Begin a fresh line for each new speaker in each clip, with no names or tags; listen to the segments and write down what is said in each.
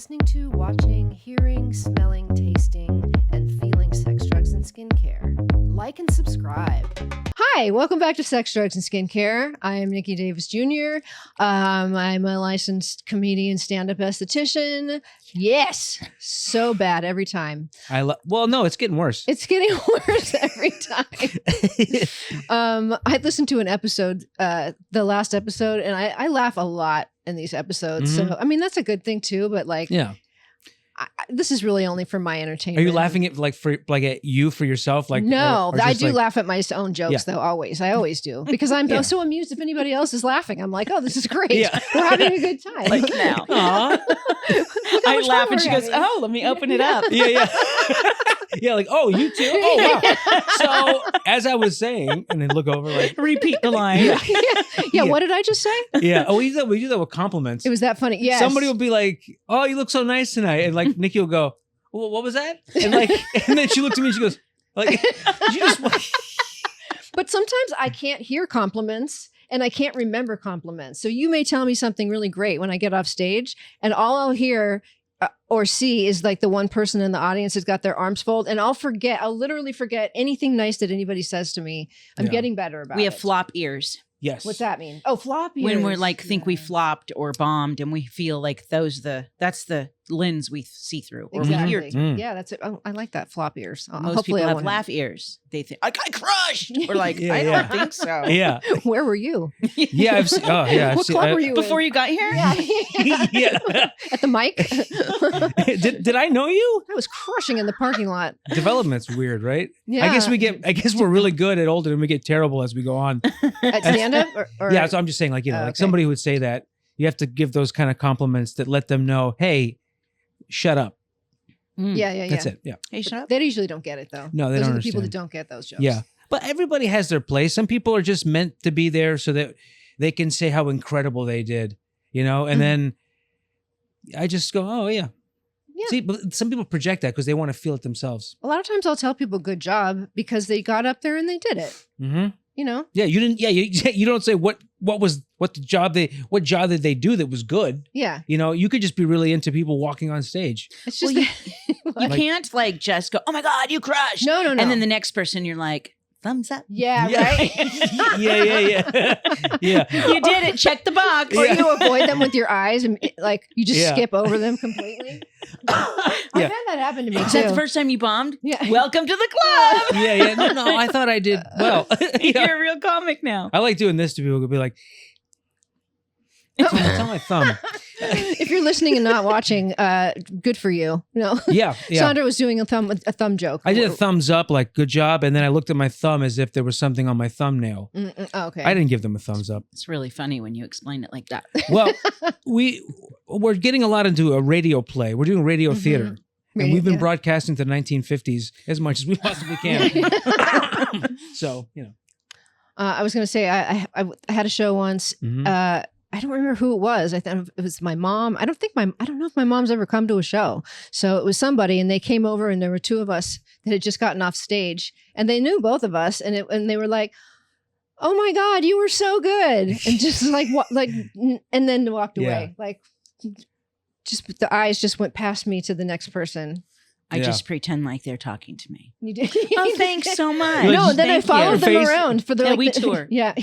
listening to, watching, hearing, smelling, tasting, and feeling sex, drugs, and skincare. Like and subscribe. Hi, welcome back to Sex, Drugs, and Skincare. I'm Nikki Davis Jr. I'm a licensed comedian, stand-up esthetician. Yes, so bad every time.
Well, no, it's getting worse.
It's getting worse every time. I listened to an episode, the last episode, and I laugh a lot in these episodes. So, I mean, that's a good thing too, but like,
yeah.
This is really only for my entertainment.
Are you laughing at at you for yourself? Like
no,
or
I do laugh at my own jokes though. I always do because I'm so amused if anybody else is laughing. I'm like, oh, this is great. Yeah. We're having a good time.
Like now. I laugh and she goes, oh, let me open it up.
Yeah. Yeah, like, oh, you too? Oh, wow. So, as I was saying, and then look over, like,
repeat the line.
Yeah, what did I just say?
Yeah. Oh, we do that with compliments.
It was that funny. Yeah.
Somebody will be like, oh, you look so nice tonight. And like, Nikki will go, well, what was that? And like, and then she looked at me and she goes, like, you just.
But sometimes I can't hear compliments. And I can't remember compliments. So you may tell me something really great when I get off stage, and all I'll hear or see is like the one person in the audience has got their arms folded, and I'll literally forget anything nice that anybody says to me. I'm getting better about it.
We have flop ears.
Yes.
What's that mean? Oh, flop ears.
When we're like, think we flopped or bombed, and we feel like that's the lens we see through. Or
exactly.
we hear.
Yeah, that's it. Oh, I like that, flop ears.
Most people have laugh ears. They think, I got crushed. We're like, I don't think so.
Yeah.
Where were you?
Yeah, I've seen. Oh, yeah.
What club were you
before
in?
you got here?
Yeah.
At the mic?
Did I know you?
I was crushing in the parking lot.
Development's weird, right?
Yeah.
I guess we're really good at older and we get terrible as we go on.
At stand-up? Or
yeah, so I'm just saying, like, like somebody who would say that, you have to give those kind of compliments that let them know, hey, shut up.
Yeah.
That's it. Yeah.
Hey, shut up.
They usually don't get it though.
No, they
those
don't
are the people
understand.
that don't get those jokes.
Yeah. But everybody has their place. Some people are just meant to be there so that they can say how incredible they did, and then I just go, oh, yeah. See, but some people project that because they want to feel it themselves.
A lot of times I'll tell people good job because they got up there and they did it.
Mm-hmm.
Yeah,
you didn't. Yeah, you don't say what job did they do that was good.
Yeah.
You could just be really into people walking on stage.
It's just
you can't like just go, oh my God, you crushed.
No.
And then the next person you're like, thumbs up.
Yeah, right?
Yeah.
You did it. Check the box.
Or you avoid them with your eyes and like you just skip over them completely. I've had that happen to me
Is
too.
that the first time you bombed?
Yeah.
Welcome to the club.
Yeah. No, I thought I did well.
You're a real comic now.
I like doing this to people. Who'll be like, it's on my thumb.
If you're listening and not watching, good for you.
Yeah.
Sandra was doing a thumb joke.
I did a thumbs up, like good job, and then I looked at my thumb as if there was something on my thumbnail.
Oh, okay.
I didn't give them a thumbs up.
It's really funny when you explain it like that.
Well, we're getting a lot into a radio play. We're doing radio theater. And we've been broadcasting to the 1950s as much as we possibly can. So,
I was going to say, I had a show once. I don't remember who it was. I thought it was my mom. I don't know if my mom's ever come to a show. So it was somebody, and they came over, and there were two of us that had just gotten off stage, and they knew both of us, and they were like, "Oh my God, you were so good!" And just and then walked away. Like, just the eyes just went past me to the next person.
I just pretend like they're talking to me.
You did.
Oh, thanks so much.
No, then I followed them around for the
we tour.
Yeah.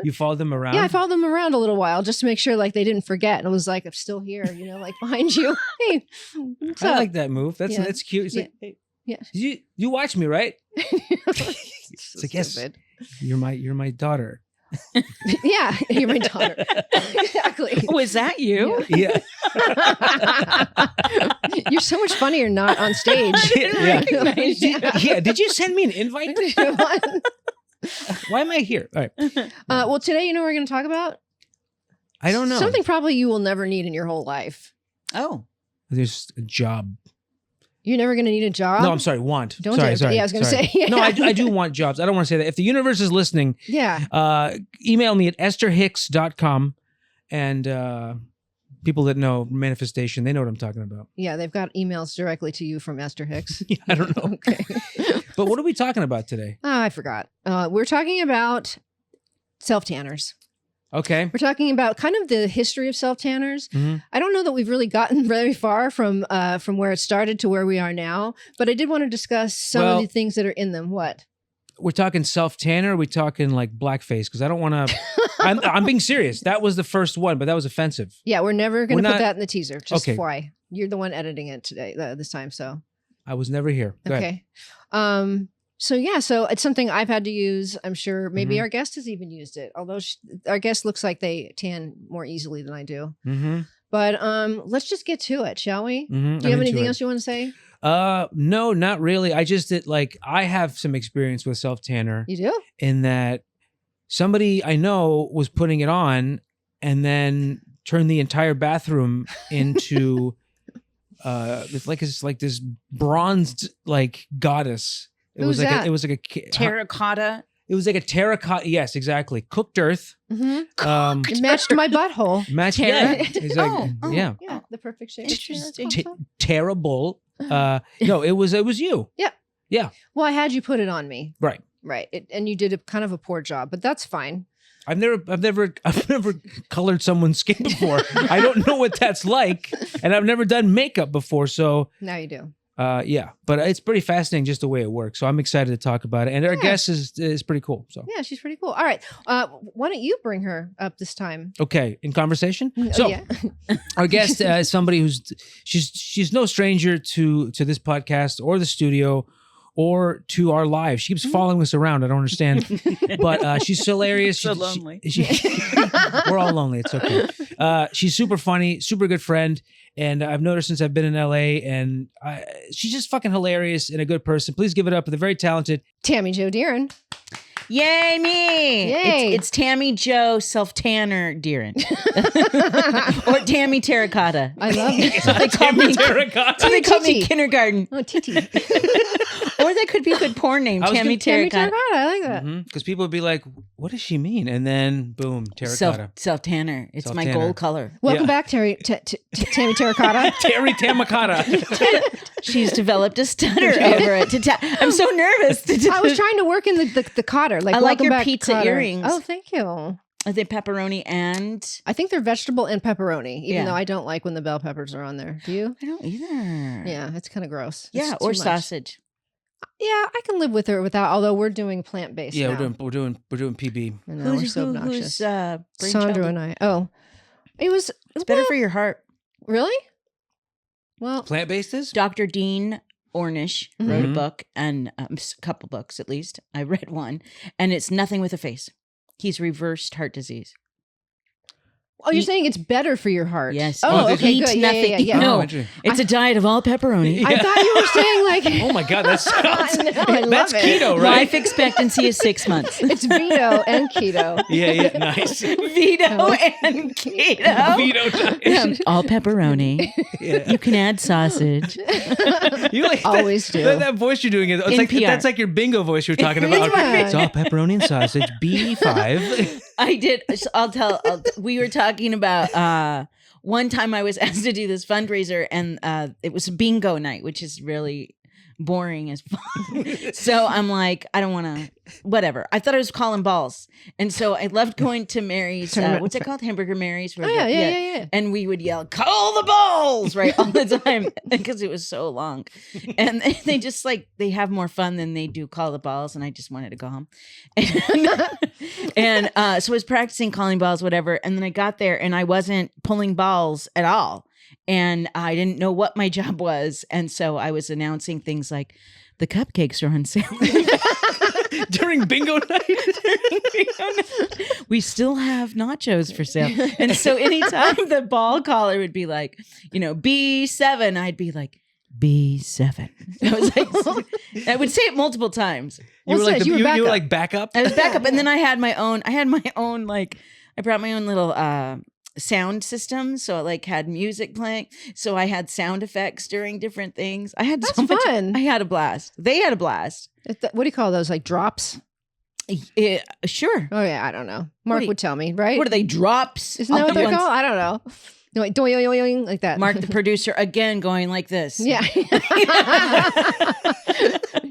You followed them around?
Yeah, I followed them around a little while just to make sure like they didn't forget. And it was like, I'm still here, like behind you. Hey, what's up?
I like that move. That's cute. It's like, hey, you watch me, right? It's like, yes, you're my daughter.
Yeah, you're my daughter. Exactly.
Was that you?
Yeah.
You're so much funnier not on stage.
I didn't recognize you.
Yeah. Did you send me an invite? Why am I here? All right.
Well, today, what we're going to talk about?
I don't know.
Something probably you will never need in your whole life.
Oh.
There's a job.
You're never going to need a job?
No, I'm sorry. Want.
Don't
sorry.
Yeah, I was going to say. Yeah.
No, I do want jobs. I don't want to say that. If the universe is listening, email me at estherhicks.com. And people that know manifestation, they know what I'm talking about.
Yeah, they've got emails directly to you from Esther Hicks.
Yeah, I don't know.
Okay.
But what are we talking about today?
Oh, I forgot. We're talking about self-tanners.
Okay.
We're talking about kind of the history of self-tanners. I don't know that we've really gotten very far from where it started to where we are now, but I did want to discuss some of the things that are in them. What?
We're talking self-tanner, or are we talking like blackface? Because I don't want to... I'm being serious. That was the first one, but that was offensive.
Yeah, we're never going to put that in the teaser. Just
Okay.
why. You're the one editing it today, this time, so...
I was never here. Go ahead.
Okay. So it's something I've had to use. I'm sure maybe our guest has even used it, although our guest looks like they tan more easily than I do. But let's just get to it, shall we? Do you have anything else you want to say?
No, not really. I just did I have some experience with self-tanner.
You do?
In that somebody I know was putting it on and then turned the entire bathroom into it's like this bronzed goddess. It
Who's
was like
that?
it was like a
Terracotta.
It was like a terracotta. Yes, exactly. Cooked earth.
It matched my butthole.
Matched. Yeah. He's like, yeah.
Yeah, the perfect shape.
Interesting.
Terrible. No, it was you.
Yeah.
Yeah.
Well, I had you put it on me.
Right.
Right. And you did a kind of a poor job, but that's fine.
I've never colored someone's skin before. I don't know what that's like, and I've never done makeup before. So
now you do.
Yeah, but it's pretty fascinating just the way it works. So I'm excited to talk about it, and our guest is pretty cool. So
yeah, she's pretty cool. All right, why don't you bring her up this time?
Okay, in conversation.
So
our guest is somebody she's no stranger to this podcast or the studio or to our lives. She keeps following us around. I don't understand, but she's hilarious.
So lonely.
We're all lonely. It's okay. She's super funny, super good friend. And I've noticed since I've been in LA, and she's just fucking hilarious and a good person. Please give it up for the very talented
Tammy Jo Dearen.
Yay, me!
Yay.
It's Tammy Jo Self-Tanner Dearen. Or Tammy Terracotta.
I love it.
So they call me
Terracotta.
So they call me kindergarten.
Oh, Titi.
Or that could be a good porn name, Tammy
Tammy
Terracotta.
Terracotta. I like that.
Because people would be like, what does she mean? And then, boom, terracotta.
Self-tanner. It's my
Self-tanner.
gold color.
Welcome back, Tammy Terracotta.
Terry Tamacotta.
She's developed a stutter over it. I'm so nervous.
I was trying to work in the cotter. Like,
I like
welcome
your
back,
pizza
cotter.
earrings.
Oh, thank you.
Are they pepperoni and?
I think they're vegetable and pepperoni, even
Yeah.
though I don't like when the bell peppers are on there. Do you?
I don't either.
Yeah, it's kind of gross.
Yeah,
It's
or
too much.
sausage.
Yeah, I can live with her without. Although we're doing plant based.
Yeah,
now.
we're doing PB.
I know, we're so obnoxious.
Who's
Sandra and I. Oh, it was.
It's better for your heart.
Really? Well,
Plant based is?
Dr. Dean Ornish
Mm-hmm.
wrote a book, and a couple books at least. I read one, and it's nothing with a face. He's reversed heart disease.
oh, you're saying it's better for your heart?
Yes.
Oh,
Oh,
okay,
eat
good.
nothing.
Yeah.
No,
interesting.
it's a diet of all pepperoni.
I thought you were saying like.
Oh my God, that sounds.
I love
That's
it.
keto, right?
Life expectancy is 6 months.
It's veto and keto.
Yeah, nice.
Veto and keto.
Veto diet.
All pepperoni.
Yeah.
You can add sausage.
You like
Always do.
That voice you're doing. It's like
NPR.
that's like your bingo voice you were talking about.
fine.
It's all pepperoni and sausage. B5.
I did. We were talking about one time I was asked to do this fundraiser, and it was a bingo night, which is really boring as fuck. So I'm like, I don't want to, whatever. I thought I was calling balls. And so I loved going to Mary's, what's it called? Hamburger Mary's.
Oh, yeah.
And we would yell, call the balls, right? All the time. Because it was so long. And they just they have more fun than they do call the balls. And I just wanted to go home. And so I was practicing calling balls, whatever. And then I got there and I wasn't pulling balls at all. And I didn't know what my job was. And so I was announcing things like, the cupcakes are on sale.
During bingo night.
We still have nachos for sale. And so anytime the ball caller would be like, B7, I'd be like, B7. I was like, I would say it multiple times.
You were like
you were backup.
backup.
I was backup. And then I had my own, I brought my own little sound system. So it had music playing. So I had sound effects during different things. I had
That's
so much
fun.
I had a blast. They had a blast.
What do you call those? Like drops?
Sure.
Oh yeah, I don't know. Mark would tell me, right?
What are they, drops?
Isn't that what they're
Ones-
called? I don't know. No, like doing like that.
Mark, the producer, again going like this.
Yeah.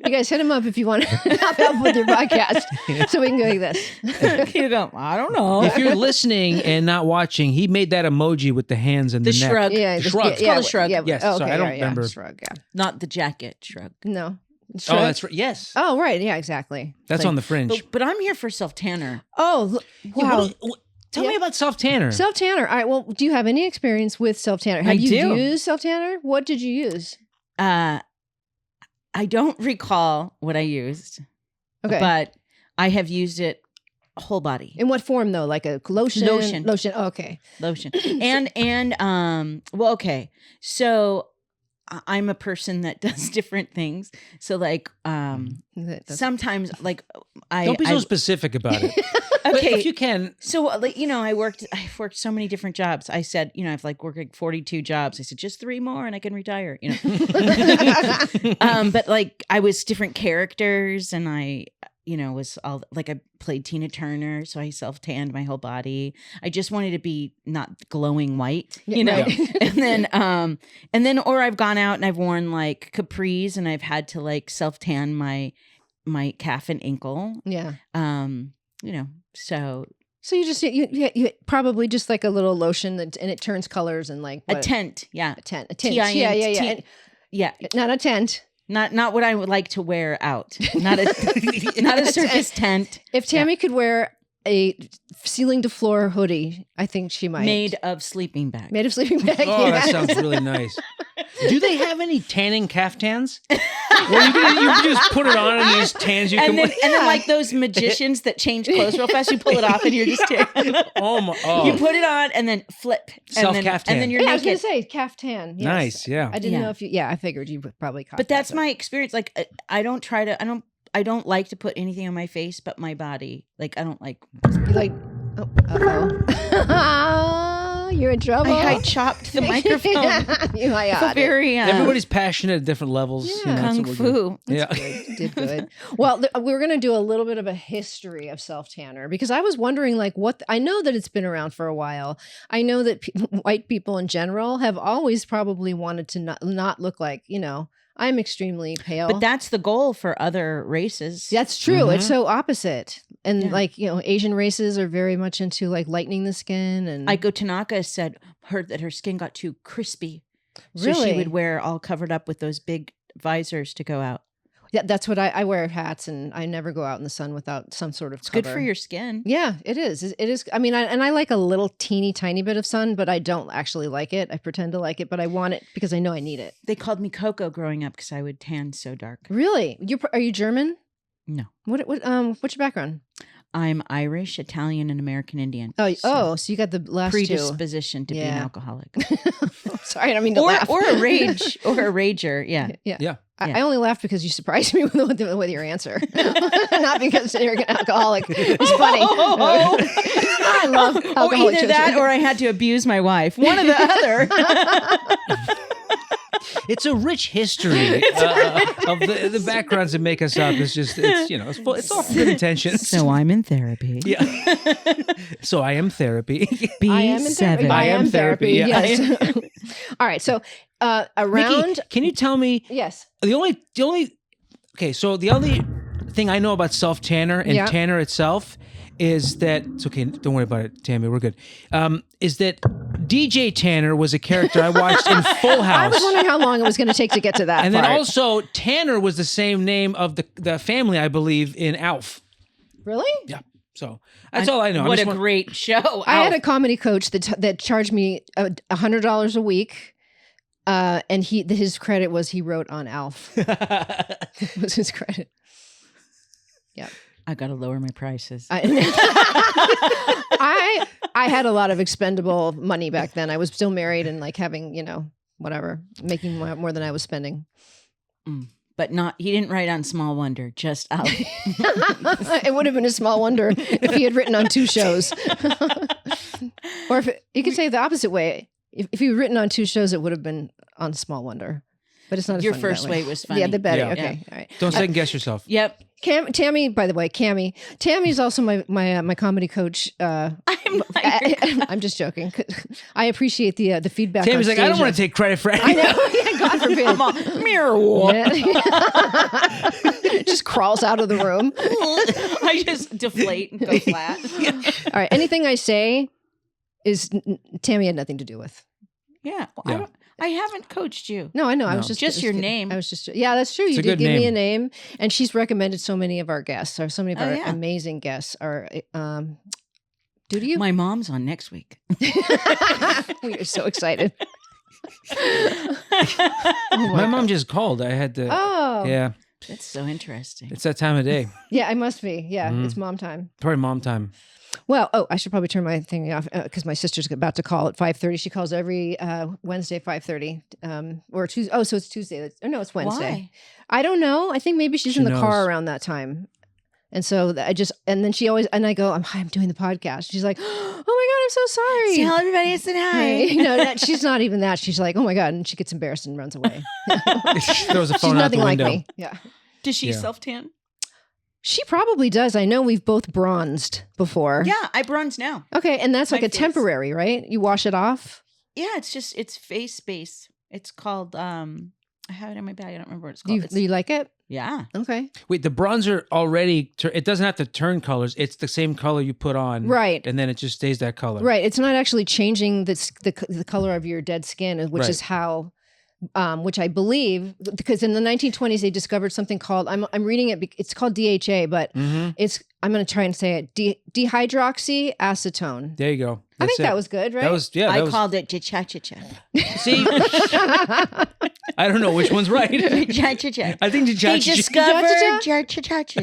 You guys hit him up if you want to help with your podcast, so we can go like this.
You go, I don't know.
If you're listening and not watching, he made that emoji with the hands and
The
the neck.
shrug.
Yeah,
The shrug.
It's called a shrug.
Yeah,
Yes,
oh,
sorry, I don't remember.
Shrug, yeah.
Not the jacket shrug.
No.
Oh,
Shrug.
that's right. Yes.
Oh, right. Yeah, exactly.
That's
Like,
on the fringe.
But I'm here for self-tanner.
Oh,
Yeah,
wow.
tell me
Yeah.
about self tanner.
Self tanner. All right. Well, do you have any experience with self tanner? Have
I
you
do.
used self tanner? What did you use?
I don't recall what I used,
Okay.
but I have used it whole body.
In what form though? Like a lotion?
Lotion.
Oh, okay.
Lotion. Well, okay. So I'm a person that does different things. So like
That's-
sometimes like
Don't be so specific about it. But
okay.
if you can.
So like, I've worked so many different jobs. I said, I've like worked like 42 jobs. I said just 3 more and I can retire, But like I was different characters and I was all like I played Tina Turner, so I self-tanned my whole body. I just wanted to be not glowing white,
Right.
and then or I've gone out and I've worn like capris and I've had to like self-tan my calf and ankle.
Yeah.
So
So you just you probably just like a little lotion and it turns colors and like
a tint, yeah.
a tent. Yeah.
T-I-N-T.
And
Yeah.
not a tent.
Not what I would like to wear out. Not a circus tent.
If Tammy could wear a ceiling to floor hoodie, I think she might.
Made of sleeping bag.
Made of sleeping bag.
Oh,
yes.
that sounds really nice. Do they have any tanning caftans? Where you just put it on and there's tans you
And
can
then like those magicians that change clothes real fast, you pull it off and you're just
Oh my! Oh.
you put it on and then flip.
Self-caftan.
And then you're
Yeah, I was
naked.
gonna say caftan. Yes.
Nice, yeah.
I didn't
Yeah.
know if you. Yeah, I figured you would probably. Caught
But that's
that,
my experience. Like I don't like to put anything on my face but my body. Like I don't like
You like. Oh, you're in trouble.
I chopped the microphone.
You
So very
Everybody's passionate at different levels.
Yeah.
that's
kung
what we're doing.
fu.
Yeah.
You did good. Well, we're going to do a little bit of a history of self tanner because I was wondering, like, what I know that it's been around for a while. I know that white people in general have always probably wanted to not look like, I'm extremely pale.
But that's the goal for other races.
That's true.
Mhm.
It's so opposite. And
Yeah.
like, Asian races are very much into like lightening the skin and
Aiko Tanaka heard that her skin got too crispy. So
Really?
she would wear all covered up with those big visors to go out.
yeah, that's what I wear hats and I never go out in the sun without some sort of
It's
cover.
good for your skin.
Yeah, it is. It is. I mean, I like a little teeny tiny bit of sun, but I don't actually like it. I pretend to like it, but I want it because I know I need it.
They called me Coco growing up because I would tan so dark.
Really? Are you German?
No.
What's your background?
I'm Irish, Italian, and American Indian.
So you got the last two.
Predisposition to be an
Yeah.
alcoholic.
Sorry, I don't mean to laugh.
or a rager. Yeah.
Yeah.
Yeah.
I only laughed because you surprised me with your answer, not because you're an alcoholic. It's funny. I love alcoholic
either
children.
that or I had to abuse my wife. One or the other.
It's a rich history of the backgrounds that make us up. It's all good intentions.
So I'm in therapy.
Yeah. So I am therapy.
I am in therapy.
B7.
I am therapy, yeah.
Yes. All right. So around.
Nikki, can you tell me
Yes.
the only thing I know about self tanner and
Yeah.
tanner itself is that it's okay. Don't worry about it, Tammy. We're good. Is that DJ Tanner was a character I watched in Full House.
I was wondering how long it was going to take to get to that.
And
part.
then also Tanner was the same name of the family, I believe, in Alf.
Really?
Yeah. So that's all I know.
What a great show.
I had a comedy coach that charged me $100 a week. And his credit was he wrote on Alf. Was his credit. Yeah.
I got to lower my prices.
I had a lot of expendable money back then. I was still married and like having, whatever, making more than I was spending.
But he didn't write on Small Wonder, just Alf.
It would have been a small wonder if he had written on 2 shows. Or you could say it the opposite way. If he had written on 2 shows, it would have been on Small Wonder. but it's not as
Your
funny
first
that
way was funny.
Yeah, the better.
Yeah.
Okay, all right.
Don't second guess yourself.
Yep.
Tammy, by the way, Tammy's also my comedy coach. I'm just joking. I appreciate the feedback.
Tammy's like, I don't want to take credit for anything.
I know. Yeah, God forbid.
I'm a mirror wall.
Just crawls out of the room.
I just deflate and go flat.
All right. Anything I say is Tammy had nothing to do with.
Yeah. Well, I haven't coached you.
No, I know. I
No.
was just
Just your
kidding.
name.
I was just that's true.
It's
You
a
did
good
give me a
name.
name, and she's recommended so many of our guests, or so many of our
yeah.
amazing guests. Are due to you?
My mom's on next week.
We are so excited.
My mom just called. I had to.
Oh,
Yeah,
That's so interesting.
it's that time of day.
yeah. I must be. Yeah,
Mhm.
it's mom time.
Probably mom time.
Well, I should probably turn my thing off because my sister's about to call at 5:30. She calls every Wednesday 5:30 or Tuesday. Oh, so it's Tuesday. No, it's Wednesday.
Why?
I don't know. I think maybe she's
She
in the
knows.
car around that time. And so and then she always, and I go, I'm doing the podcast. She's like, oh my God, I'm so sorry.
Tell everybody I said hi.
No, she's not even that. She's like, oh my God. And she gets embarrassed and runs away.
She throws a
She's
phone out the
nothing like
window.
me. Yeah.
Does she
Yeah.
self-tan?
She probably does. I know we've both bronzed before.
Yeah, I bronze now.
Okay. And that's like
My
a
face.
temporary, right? You wash it off.
Yeah, it's face base. It's called I have it in my bag. I don't remember what it's
Do
called.
you like it?
Yeah.
Okay.
Wait, the bronzer already, it doesn't have to turn colors. It's the same color you put on.
Right.
And then it just stays that color.
Right. It's not actually changing the color of your dead skin, which
Right.
is how, which I believe, because in the 1920s they discovered something called, I'm reading it, it's called DHA, but
Mm-hmm.
I'm going to try and say it, dehydroxyacetone.
There you go.
I think
That's
that
it.
was good, right?
That was, yeah.
I
That was,
called it cha-cha-cha-cha.
see, I don't know which one's right.
Cha-cha-cha.
I think
They discovered cha-cha-cha-cha.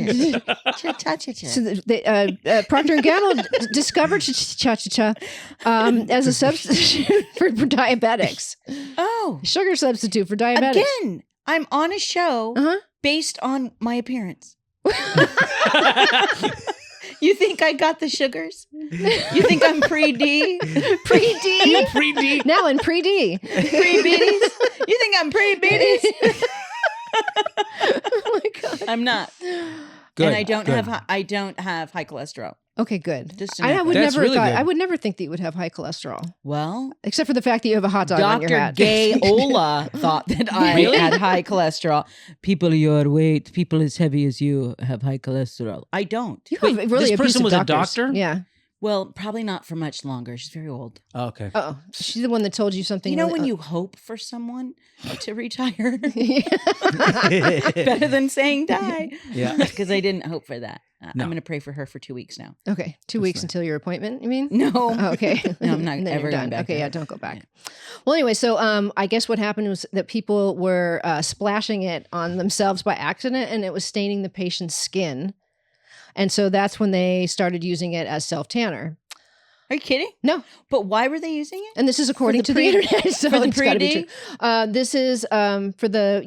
So Procter & Gamble discovered cha-cha-cha as a substitute for diabetics.
Oh,
Sugar substitute for diabetics.
again, I'm on a show
Uh-huh.
based on my appearance. You think I got the sugars? You think I'm pre-D?
Pre-D?
Pre-D.
Now in pre-D.
Pre-beaties? You think I'm pre-beaties?
Oh my God.
I'm not.
Good.
And I don't
good.
have high cholesterol.
Okay, good.
Just to
I
know.
would
That's
never
really
thought,
good.
I would never think that you would have high cholesterol.
Well,
Except for the fact that you have a hot dog on your
Dr.
hat.
Gay Ola thought that I
Really?
had high cholesterol. People your weight, people as heavy as you have high cholesterol. I don't.
You have
Wait,
really
this person
abusive
was a
doctors.
doctor?
Yeah.
Well, probably not for much longer. She's very old.
Oh, okay.
Oh, she's the one that told you something.
You know when you hope for someone to retire?
Yeah.
Better than saying die.
Yeah.
Because I didn't hope for that.
No.
I'm going to pray for her for 2 weeks now.
Okay, 2 weeks
nice.
until your appointment. You mean?
No.
Oh, okay.
No, I'm not
And then
ever
you're
going
done.
back
Okay,
to
yeah,
her.
don't go back. Well, anyway, so I guess what happened was that people were splashing it on themselves by accident, and it was staining the patient's skin. And so that's when they started using it as self-tanner.
Are you kidding?
No.
But why were they using it?
And this is according to the internet. So
for the
it's gotta be
pre-D?
true. This is for the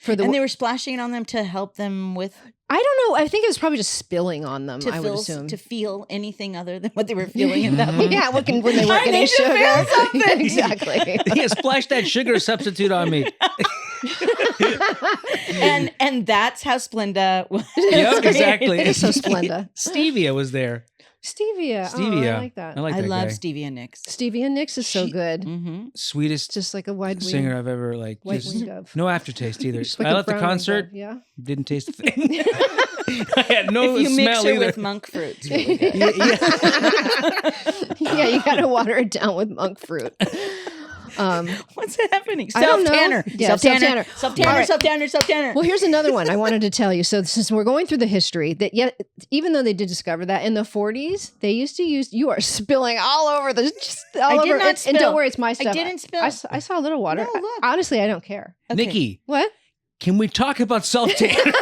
And they were splashing it on them to help them with
I don't know. I think it was probably just spilling on them.
to
I would
feel
assume.
to feel anything other than what they were feeling at that moment.
Yeah, when they weren't
I
getting
need to
sugar.
feel something.
Exactly.
Yeah, splash that sugar substitute on me.
And that's how Splenda was.
Yep, exactly.
It is so Splenda.
Stevia was there.
Stevia. Oh,
Stevia.
I like that.
I like
I
that
love
guy.
Stevia Nicks.
Stevia Nicks is so
She-
good.
Mm-hmm.
Sweetest
Just like a wide
singer
wing.
I've ever like.
White
Just,
wing dove.
no aftertaste either.
Just like
I
a
left the
brown wing
concert.
dove, Yeah.
Didn't taste a thing. I had no
If you mix
smell
her
either.
with monk fruit, it's really good.
Yeah, you got to water it down with monk fruit.
What's happening?
I don't know.
Self-tanner.
Yeah, self-tanner.
Self-tanner.
All right.
Self-tanner. Self-tanner.
Well, here's another one I wanted to tell you. So since we're going through the history, that yet even though they did discover that in the 40s, they used to use. You are spilling all over the. All
I
over,
did not
and
spill.
don't worry, it's my stuff.
didn't spill.
I saw a little water.
No, look.
Honestly, I don't care.
Okay.
Nikki,
What?
can we talk about self-tanner?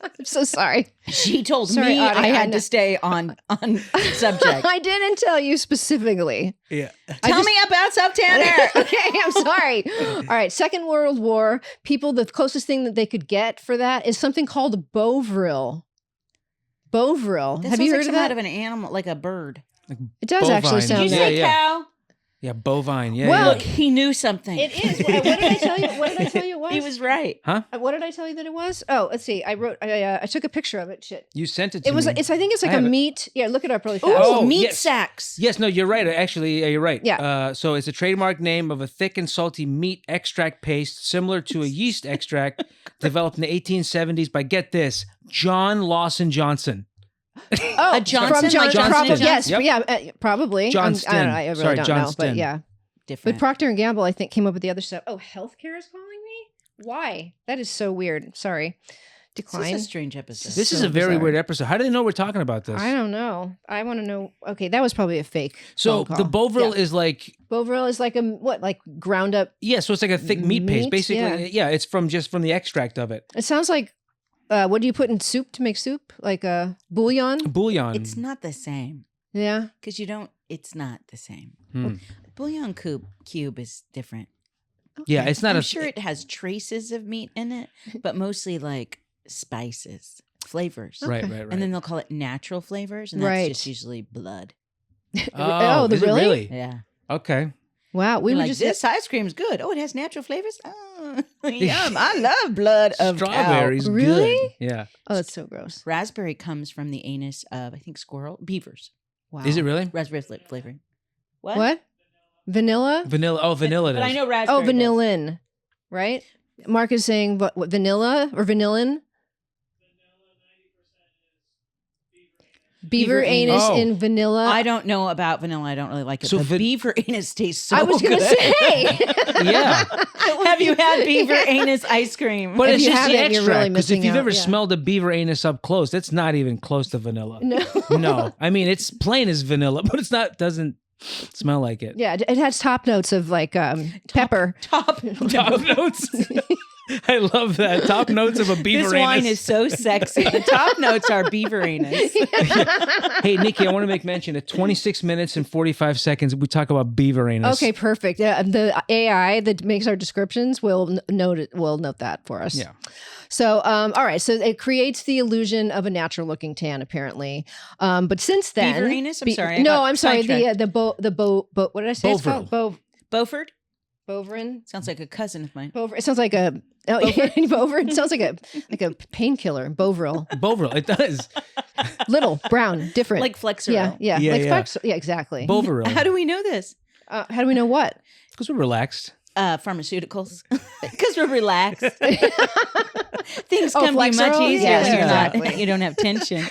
I'm so sorry.
She told
Sorry,
me
Audie,
I
I
had
know.
to stay on subject.
I didn't tell you specifically.
Yeah.
Tell me about self-tanner.
Okay, I'm sorry. All right, Second World War, people, the closest thing that they could get for that is something called Bovril. Bovril.
That
Have
sounds
you
like
heard of
some
that?
kind of an animal, like a bird.
It does actually
Bovine.
sound
Did you
Yeah,
say
yeah.
cow?
Yeah, bovine. Yeah.
Well,
yeah.
Look, he knew something.
It is. What did I tell you? What did I tell you it was?
He was right.
Huh?
What did I tell you that it was? Oh, let's see. I took a picture of it. Shit.
You sent it to
It was.
me.
I think it's like
I
a
have it.
meat. Yeah, look it up really fast.
Oh,
Oh,
meat
yes.
sacks.
Yes, no, you're right. Actually, you're right.
Yeah.
So it's a trademark name of a thick and salty meat extract paste similar to a yeast extract developed in the 1870s by, get this, John Lawson Johnson.
Oh,
A Johnson,
from
like
John,
Johnson
probably,
and
yes,
Johnson?
yeah, probably.
Johnston.
I really
Sorry,
don't know,
Johnston.
but yeah.
Different.
But Procter and Gamble, I think, came up with the other stuff. Oh, healthcare is calling me. Why? That is so weird. Sorry. Decline.
This is a strange episode.
This is
So
a very
bizarre.
weird episode. How do they know we're talking about this?
I don't know. I want to know. Okay, that was probably a fake.
So
phone
the
call.
Bovril
Yeah.
is like,
Bovril is like like ground up.
yeah, so it's like a thick meat paste.
Meat,
Basically, yeah, it's from the extract of it.
It sounds like. What do you put in soup to make soup? Like a bouillon?
Bouillon.
It's not the same
Yeah.
because you don't. It's not the same.
Hmm.
Bouillon cube is different.
Yeah, it's not
I'm
a.
sure it has traces of meat in it, but mostly like spices, flavors.
Right,
Okay.
right, right.
And then they'll call it natural flavors, and that's
Right.
just usually blood.
Oh,
is it
really?
really?
Yeah.
Okay.
Wow. We
You're
were
like,
just.
this ice cream's good. Oh, it has natural flavors. Oh, yum! I love blood of cow.
Strawberries.
Really?
Good. Yeah.
Oh, that's so gross.
Raspberry comes from the anus of I think beavers.
Wow.
Is it really?
Raspberry flavoring. What?
What? Vanilla?
Vanilla. Oh, vanilla.
But
it
I
is.
know raspberry.
Oh,
does.
vanillin. Right? Mark is saying what vanilla or vanillin? Beaver
Beaver
anus
anus.
in vanilla.
I don't know about vanilla. I don't really like it.
So
So beaver anus tastes so
I was
good.
gonna say.
Yeah.
Have you had beaver anus ice cream?
But
If
it's
you
just the
haven't, you're
extract.
really
Because if
missing
you've
out,
ever
yeah.
smelled a beaver anus up close, that's not even close to vanilla.
No.
No. I mean, it's plain as vanilla, but it's not. Doesn't smell like it.
Yeah, it has top notes of like pepper.
Top.
Top notes. I love that. Top notes of a beaver
This
anus.
wine is so sexy. The top notes are beaver anus.
Hey, Nikki, I want to make mention at 26 minutes and 45 seconds, we talk about beaver anus.
Okay, perfect. Yeah, the AI that makes our descriptions will note it. Will note that for us.
Yeah.
So, all right. So it creates the illusion of a natural-looking tan, apparently. But since then,
Beaver anus? I'm sorry, I
No,
got
I'm sorry.
sidetracked.
The what did I say? It's
Bovril.
called
Beaufort?
Boverin.
Sounds like a cousin of mine.
It sounds like a Bovril. It sounds like a painkiller. Bovril.
Bovril. It does.
Little, brown, different.
Like Flexeril.
yeah,
Yeah,
like
yeah.
Flex. Yeah, exactly.
Bovril.
How do we know this?
How do we know what?
Because we're relaxed.
Pharmaceuticals. Because we're relaxed. Things
Oh,
come to you much
Flexeril?
easier
Yeah,
when you're not.
exactly.
You don't have tension.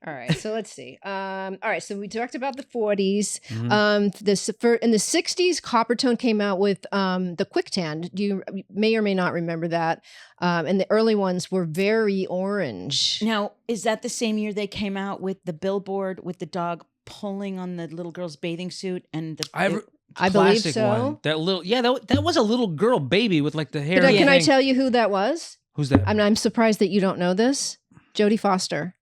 All right, so let's see. All right, so we talked about the 40s.
Mhm.
In the 60s, Coppertone came out with the Quick Tan. You may or may not remember that. And the early ones were very orange.
Now, is that the same year they came out with the billboard with the dog pulling on the little girl's bathing suit and the
I believe
Classic
so.
one. That little, yeah, that was a little girl baby with like the hair.
But
and
can I
thing.
tell you who that was?
Who's that?
I'm surprised that you don't know this. Jodie Foster.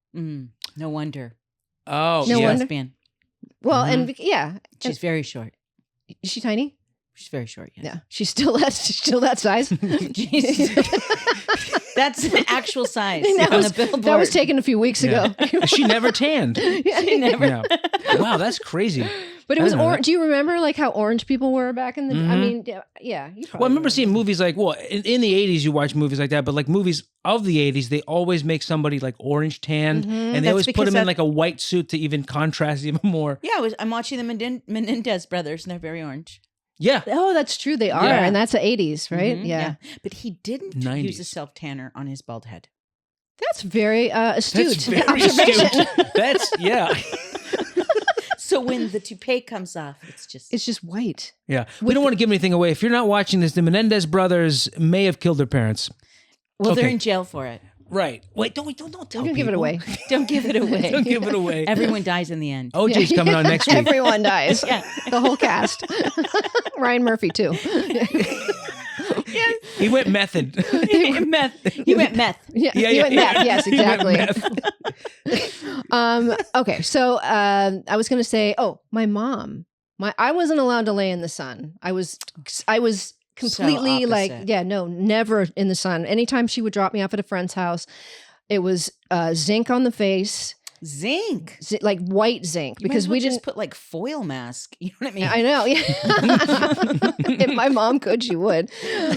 no wonder.
Oh,
No
She's
yeah.
wonder.
lesbian.
Well,
Mhm.
and yeah,
She's very short.
is she tiny?
She's very short, yes.
Yeah, she's still that size.
That's the actual size
That
on
was-
the billboard.
That was taken a few weeks
Yeah.
ago.
She never tanned.
She never.
Yeah. Wow, that's crazy.
But it
I
was
didn't know
orange. Do you remember like how orange people were back in the? I
Mhm.
mean, yeah. You
Well, I remember seeing movies like, well, in the 80s, you watch movies like that, but like movies of the 80s, they always make somebody like orange tanned, and they
That's
always put
because
them in
that-
like a white suit to even contrast even more.
Yeah, I'm watching the Menendez brothers, and they're very orange.
Yeah.
Oh, that's true. They are,
Yeah.
and that's the 80s, right?
Mhm,
Yeah.
But he didn't
90s.
use a self tanner on his bald head.
That's very astute
That's very
observation.
astute. That's, yeah.
So when the toupee comes off, it's just
It's just white.
Yeah. We don't want to give anything away. If you're not watching this, the Menendez brothers may have killed their parents.
well, they're
okay.
in jail for it.
Right. Wait, don't tell
Don't give it
people.
away.
Don't give it away.
Don't give it away.
Everyone dies in the end.
OJ's coming on next week.
Everyone dies.
Yeah.
The whole cast. Ryan Murphy too.
He went method.
meth. He went meth.
Yeah,
Yeah,
you
yeah,
went
yeah.
meth. Yes,
He went
exactly.
meth.
Okay, so I was going to say, my mom. I wasn't allowed to lay in the sun. I was completely
So
like,
opposite.
never in the sun. Anytime she would drop me off at a friend's house, it was zinc on the face.
Zinc.
like white zinc,
You
because
might as well
we
just
didn't.
put like foil mask. You know what I mean?
I know. Yeah. If my mom could, she would.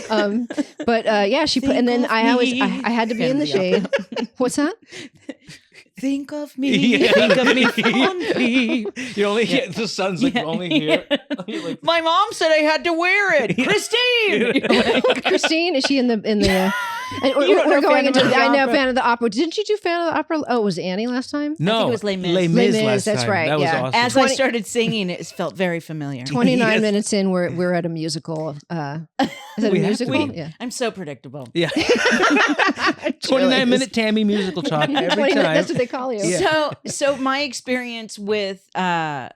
But yeah, she put, and then I had to be in the shade. What's that?
Think of me. Think of me fondly.
You only get the sun's like only here. Like,
My mom said I had to wear it. Christine.
Christine, is she in the? And
You don't
we're
know
going
Phantom
into.
of the
I know
Opera.
Phantom of the Opera. Didn't you do Phantom of the Opera? Oh, was it Annie last time?
no,
I think it was Les Mis.
Les Mis,
Les Mis,
last
that's
time.
right,
That was
yeah.
awesome.
As I started singing, it felt very familiar.
29
Yes.
minutes in, we're at a musical. Is that a
We have to
musical?
be.
Yeah.
I'm so predictable.
Yeah.
Really
29-minute Tammy musical talk every
20
time.
That's what they call you.
Yeah.
So my experience with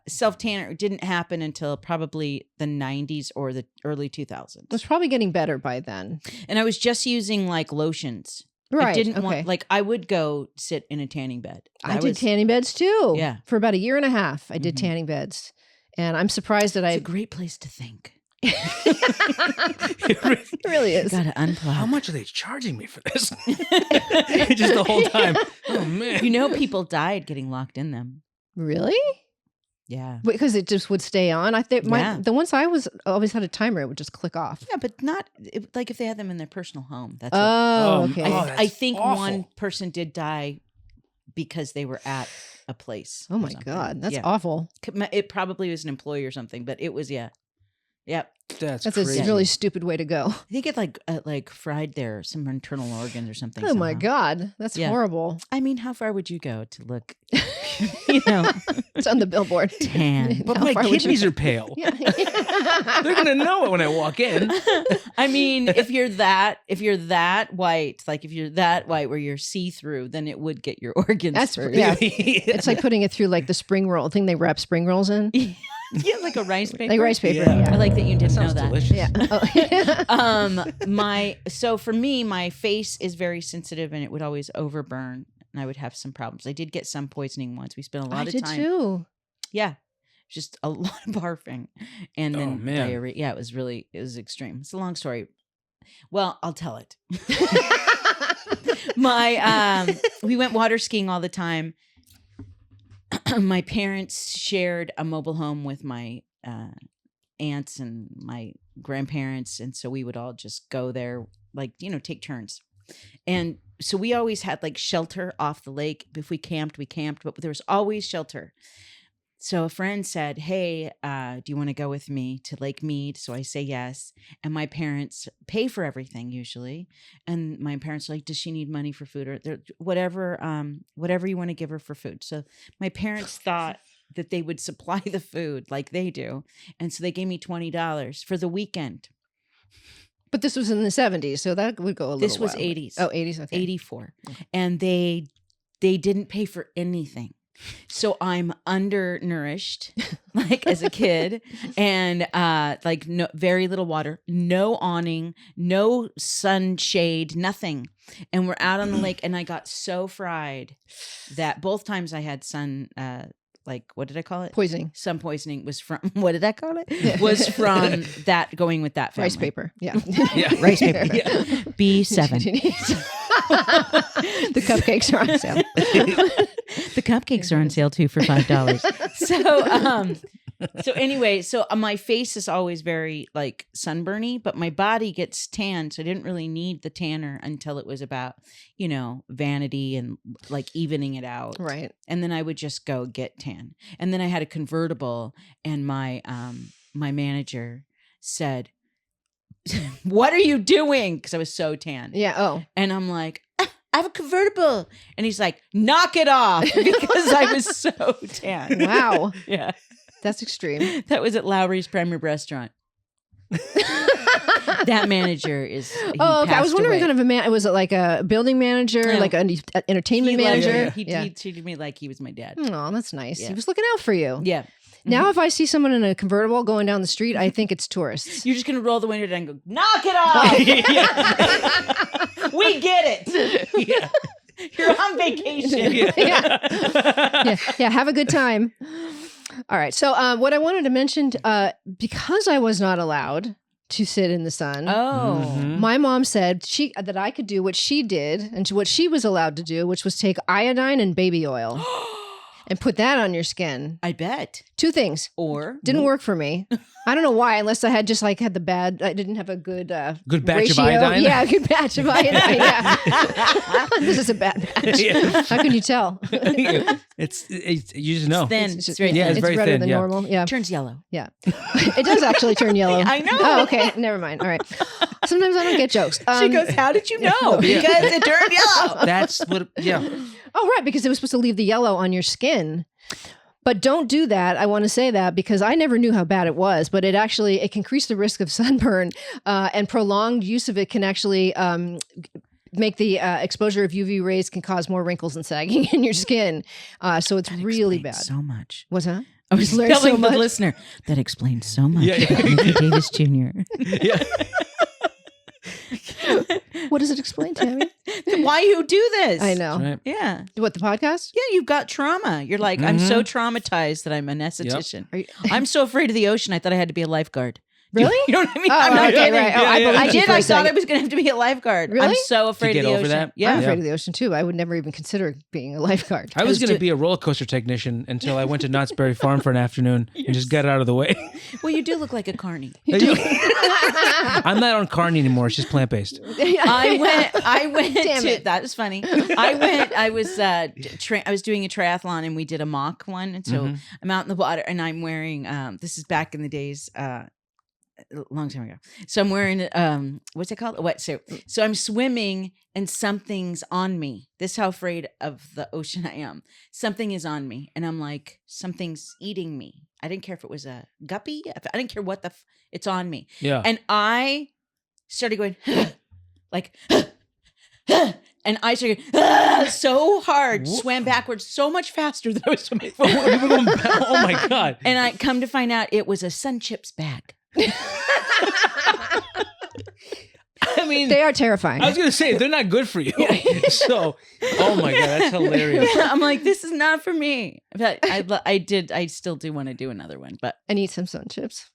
self-tanner didn't happen until probably the 90s or the early 2000s.
It was probably getting better by then.
And I was just using like lotions.
Right.
I didn't
okay.
want, like, I would go sit in a tanning bed.
I
That
did
was-
tanning beds too.
Yeah.
For about a year and a half, I did
Mhm.
tanning beds. And I'm surprised that
It's
I.
a great place to think.
It really is.
Gotta unplug.
How much are they charging me for this? Just the whole time. Oh man.
You know, people died getting locked in them.
Really?
Yeah.
Because it just would stay on. I think
Yeah.
the ones I always had a timer. It would just click off.
Yeah, but not like if they had them in their personal home. That's
Oh,
Oh,
okay.
oh,
I think
awful.
one person did die because they were at a place.
Oh
or
my
something.
God, that's
Yeah.
awful.
It probably was an employee or something, but it was Yep.
That's
That's
crazy.
a really stupid way to go.
I think it like fried their some internal organs or something.
Oh my
somehow.
God, that's
Yeah.
horrible.
I mean, how far would you go to look? You know,
It's on the billboard.
tan.
But
How
my
far would you
kidneys
go?
are pale.
Yeah.
They're gonna know it when I walk in.
I mean, if you're that white, like if you're that white where you're see through, then it would get your organs.
That's
first.
yeah. It's like putting it through like the spring roll thing they wrap spring rolls in.
Yeah, like a rice paper.
Like rice paper.
Yeah.
Yeah.
I like that you didn't know
Sounds
that.
delicious.
Yeah. Oh.
So for me, my face is very sensitive and it would always overburn and I would have some problems. I did get some poisoning once. We spent a lot
I
of
did
time.
too.
Yeah. Just a lot of barfing and then
Oh, man.
diarrhea. Yeah, it was extreme. It's a long story. Well, I'll tell it. We went water skiing all the time. My parents shared a mobile home with my aunts and my grandparents, and so we would all just go there, like, take turns. And so we always had like shelter off the lake. If we camped, but there was always shelter. So a friend said, "Hey, do you want to go with me to Lake Mead?" So I say yes. And my parents pay for everything usually. And my parents are like, "Does she need money for food or whatever you want to give her for food?" So my parents thought that they would supply the food like they do. And so they gave me $20 for the weekend.
But this was in the 70s, so that would go a little
This was
while.
80s.
Oh, 80s, okay.
84. And they didn't pay for anything. So I'm undernourished, like as a kid, and very little water, no awning, no sunshade, nothing. And we're out on the lake, and I got so fried that both times I had what did I call it?
Poisoning.
Sun poisoning was from, what did I call it?
Yeah.
Was from that, going with that family.
Rice paper. Yeah.
Yeah.
Rice paper.
Yeah.
B7.
The cupcakes are on sale.
The cupcakes are on sale too for $5. So anyway, my face is always very like sunburny, but my body gets tan. So I didn't really need the tanner until it was about, vanity and like evening it out.
Right.
And then I would just go get tan. And then I had a convertible, and my manager said, "What are you doing?" Because I was so tan.
Yeah. Oh.
And I'm like, "I have a convertible." And he's like, "Knock it off," because I was so tan.
Wow.
Yeah.
That's extreme.
That was at Lowry's Prime Rib Restaurant. That manager is.
Oh, okay. I was
passed
wondering
away.
kind of was it like a building manager,
No.
like an entertainment
He loved
manager?
me. He treated me like he was my dad.
Oh, that's nice.
Yeah.
He was looking out for you.
Yeah.
Now, if I see someone in a convertible going down the street, I think it's tourists.
You're just going to roll the window down and go, "Knock it off." We get it.
Yeah.
You're on vacation.
Yeah. Have a good time. All right. So what I wanted to mention, because I was not allowed to sit in the sun,
Oh.
Mhm.
my mom said that I could do what she did and what she was allowed to do, which was take iodine and baby oil. and put that on your skin.
I bet.
2 things.
Or
Didn't work for me. I don't know why, unless I had the bad, I didn't have a good
good batch
ratio.
of iodine.
Yeah, a good batch of iodine. Yeah. This is a bad batch.
Yeah.
How can you tell?
it's you just know.
It's thin.
It's
It's very
Yeah,
thin.
it's very
redder
thin,
than
yeah.
normal. Yeah.
It turns yellow.
Yeah. It does actually turn yellow.
I know.
Oh, okay. Never mind. All right. Sometimes I don't get jokes.
She goes, how did you know? Because it turned yellow.
That's what. Yeah.
Oh, right. Because it was supposed to leave the yellow on your skin. But don't do that. I want to say that because I never knew how bad it was, but it can increase the risk of sunburn, and prolonged use of it can actually make the exposure of UV rays can cause more wrinkles and sagging in your skin. So it's really bad.
So much.
What's that?
I was
Learned
telling
so
the
much.
listener that explains so much
Yeah, yeah.
about Mickey Davis Jr.
Yeah.
What does it explain, Tammy?
Why you do this?
I know.
Right.
Yeah.
What, the podcast?
Yeah, you've got trauma. You're like, I'm so traumatized that I'm an esthetician.
Are you-
I'm so afraid of the ocean. I thought I had to be a lifeguard.
Really?
You know what I mean?
Oh,
I'm not
okay,
kidding.
right. Oh,
Yeah,
I
yeah.
believed
I
you
did.
for a
I thought
second.
I was going to have to be a lifeguard.
Really?
I'm so afraid
get
of the
over
ocean.
that?
Yeah.
I'm
Yeah.
afraid of the ocean too. I would never even consider being a lifeguard.
I was going to be a roller coaster technician until I went to Knott's Berry Farm for an afternoon and just got it out of the way.
Well, you do look like a carny.
I'm not on carne anymore. It's just plant based.
I went
Damn
to,
it.
that was funny. I was doing a triathlon and we did a mock one. And so I'm out in the water and I'm wearing, this is back in the days, a long time ago. So I'm wearing, what's it called? A wetsuit. So I'm swimming and something's on me. This is how afraid of the ocean I am. Something is on me. And I'm like, something's eating me. I didn't care if it was a guppy. I didn't care what it's on me.
Yeah.
And I started going, like, and I started so hard, swam backwards so much faster than I was swimming forward.
Oh my God.
And I come to find out it was a Sun Chips bag.
I mean,
They are terrifying.
I was going to say, they're not good for you. So, oh my God, that's hilarious.
I'm like, this is not for me. But I still do want to do another one, but
And eat some sun chips.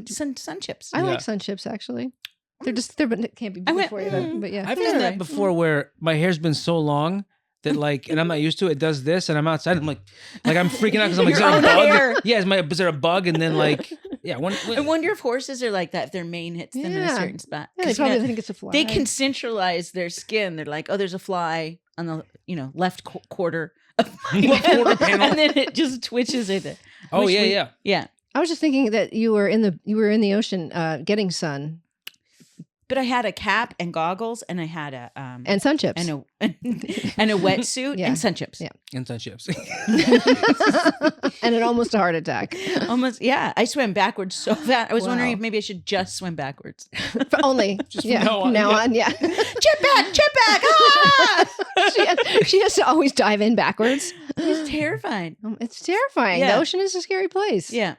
Sun Chips.
I
Yeah.
like sun chips actually. They're but it can't be
I
good
went,
for you. But yeah.
I've done that before where my hair's been so long that and I'm not used to it. It does this and I'm outside. I'm like I'm freaking out because I'm like, is
Your
there a
own
bug?
hair.
Yeah, is there a bug? And then yeah.
I wonder if horses are like that, if their mane hits them in a
Yeah.
certain spot.
Yeah, they
'Cause,
probably think it's a fly.
they can centralize their skin. They're like, oh, there's a fly on the left quarter of my
Left quarter panel.
and then it just twitches with it.
Oh
Wish
yeah,
we-
yeah.
Yeah.
I was just thinking that you were in the ocean getting sun
But I had a cap and goggles, and I had a
and sun chips.
and a wetsuit
Yeah.
and sun chips.
Yeah.
And sun chips.
And almost a heart attack.
Almost, yeah. I swam backwards so fast. I was wondering
Wow.
if maybe I should just swim backwards.
But only yeah.
now on,
Now
yeah.
on, yeah.
Chip back! Ah!
she has to always dive in backwards.
It's terrifying.
It's terrifying.
Yeah.
The ocean is a scary place.
Yeah.